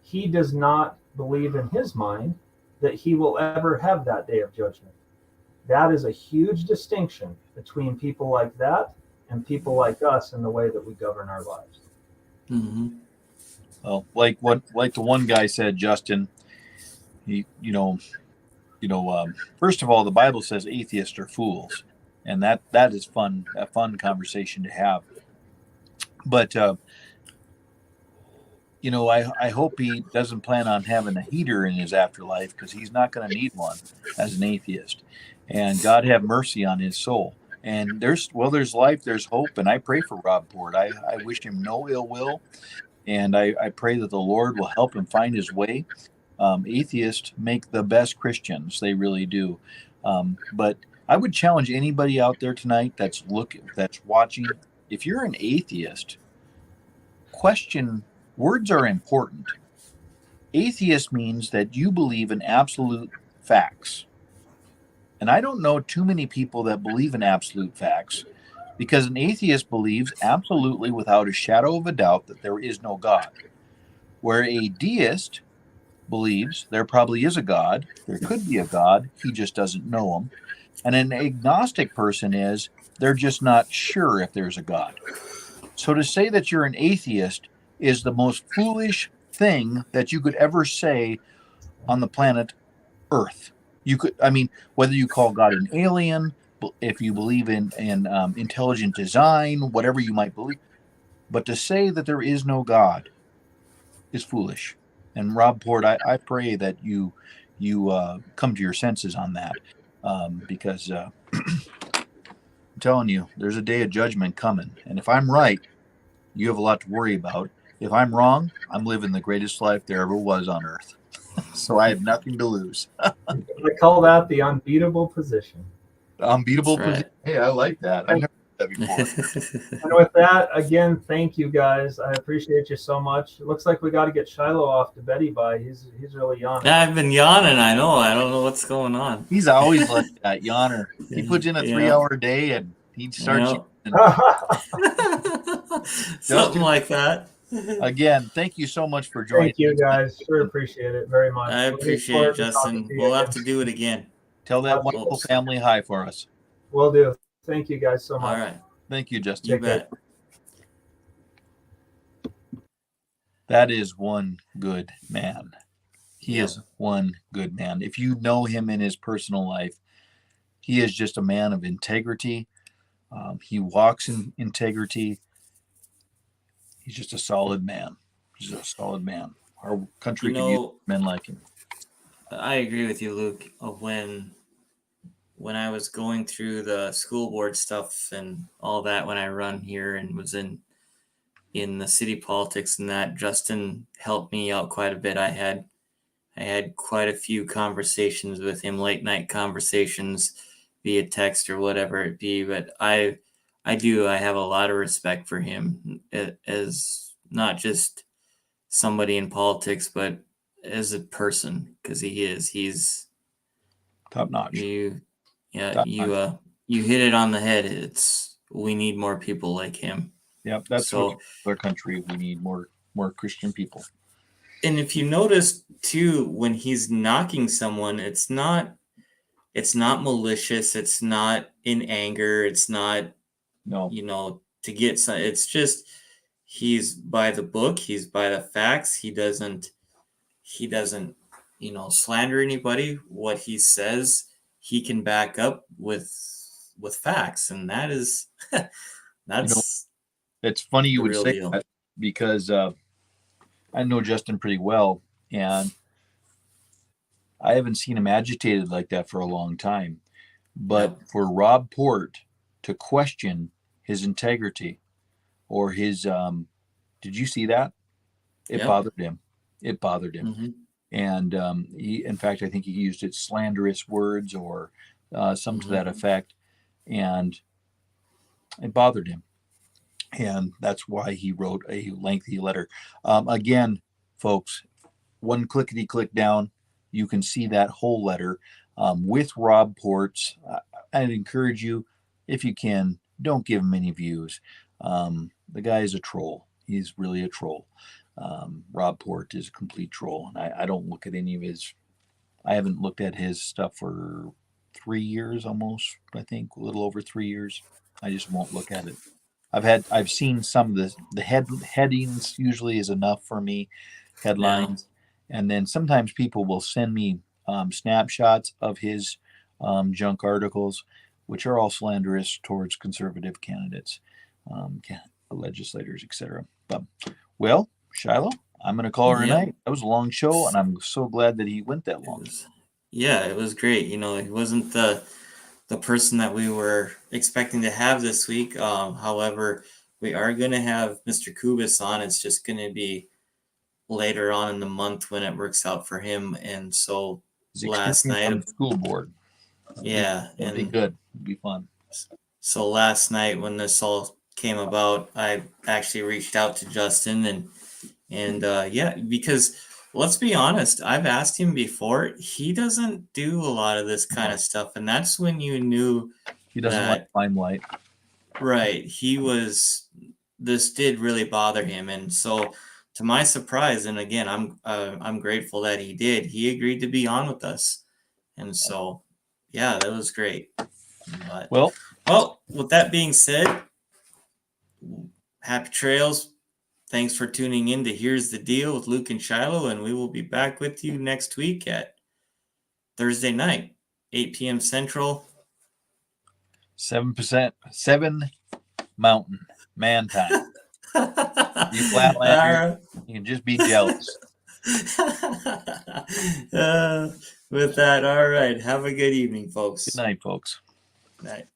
he does not believe in his mind that he will ever have that day of judgment. That is a huge distinction between people like that and people like us in the way that we govern our lives. Mm-hmm. Well, like the one guy said, Justin, first of all, the Bible says atheists are fools, and that is a fun conversation to have. But I hope he doesn't plan on having a heater in his afterlife, because he's not going to need one as an atheist. And God have mercy on his soul. And there's life, there's hope, and I pray for Rob Port. I wish him no ill will, and I pray that the Lord will help him find his way. Atheists make the best Christians, they really do. But I would challenge anybody out there tonight that's watching. If you're an atheist, question. Words are important. Atheist means that you believe in absolute facts. And I don't know too many people that believe in absolute facts, because an atheist believes absolutely without a shadow of a doubt that there is no God. Where a deist believes there probably is a God, there could be a God, he just doesn't know him. And an agnostic person is, they're just not sure if there's a God. So to say that you're an atheist is the most foolish thing that you could ever say on the planet Earth. You could, I mean, whether you call God an alien, if you believe in intelligent design, whatever you might believe, but to say that there is no God is foolish. And Rob Port, I pray that you come to your senses on that, because I'm telling you, there's a day of judgment coming. And if I'm right, you have a lot to worry about. If I'm wrong, I'm living the greatest life there ever was on earth. So I have nothing to lose. I call that the unbeatable position. Unbeatable That's right. position. Hey, I like that. I've never heard that before. And with that, again, thank you guys. I appreciate you so much. It looks like we got to get Shiloh off to Betty by. He's really yawning. I've been yawning. I don't know what's going on. He's always like that yawner. He puts in a 3-hour day and he starts. Something like that. Again, thank you so much for joining. Thank you guys. Sure appreciate it very much. I appreciate it, Justin. We'll have to do it again. Tell that wonderful family hi for us. Will do. Thank you guys so much. All right. Thank you, Justin. You bet. That is one good man. He is one good man. If you know him in his personal life, he is just a man of integrity. He walks in integrity. He's just a solid man. He's a solid man. Our country can use men like him. I agree with you, Luke. When I was going through the school board stuff and all that, when I run here and was in the city politics and that, Justin helped me out quite a bit. I had quite a few conversations with him, late night conversations via text or whatever it be. But I have a lot of respect for him as not just somebody in politics, but as a person, because he's top notch. You hit it on the head. We need more people like him. Yep, that's so. Our country, we need more Christian people. And if you notice too, when he's knocking someone, it's not malicious. It's not in anger. It's not, to get some. It's just he's by the book. He's by the facts. He doesn't, slander anybody. What he says, he can back up with facts, and that is that's. It's funny you would say that, because I know Justin pretty well, and I haven't seen him agitated like that for a long time. But for Rob Port to question his integrity or his, did you see that? It bothered him. It bothered him. Mm-hmm. And he, in fact, I think he used it slanderous words or some to that effect, and it bothered him. And that's why he wrote a lengthy letter. Again, folks, one clickety-click down, you can see that whole letter with Rob Port's. I'd encourage you, if you can, don't give him any views. The guy is a troll. He's really a troll. Rob Port is a complete troll. And I don't look at any of his. I haven't looked at his stuff for 3 years almost, I think, a little over 3 years. I just won't look at it. I've seen some of the headings usually is enough for me, headlines. Yeah. And then sometimes people will send me snapshots of his junk articles, which are all slanderous towards conservative candidates, legislators, etc. But, well, Shiloh, I'm going to call her a night. That was a long show, and I'm so glad that he went that long. It was great. He wasn't the person that we were expecting to have this week. However, we are going to have Mr. Kubis on. It's just going to be later on in the month when it works out for him. And so last night, on the school board. Yeah, It'll be good. It'll be fun. So last night when this all came about, I actually reached out to Justin and yeah, because let's be honest, I've asked him before. He doesn't do a lot of this kind of stuff, and that's when you knew He doesn't like limelight. Right. This did really bother him. And so to my surprise, and again, I'm grateful that he did, he agreed to be on with us. And so, yeah, that was great. But, well, with that being said, happy trails. Thanks for tuning in to Here's the Deal with Luke and Shiloh, and we will be back with you next week at Thursday night, 8 p.m. Central. 7 Mountain Man time. You Flatlander, you can just be jealous. With that, all right. Have a good evening, folks. Good night, folks. Night.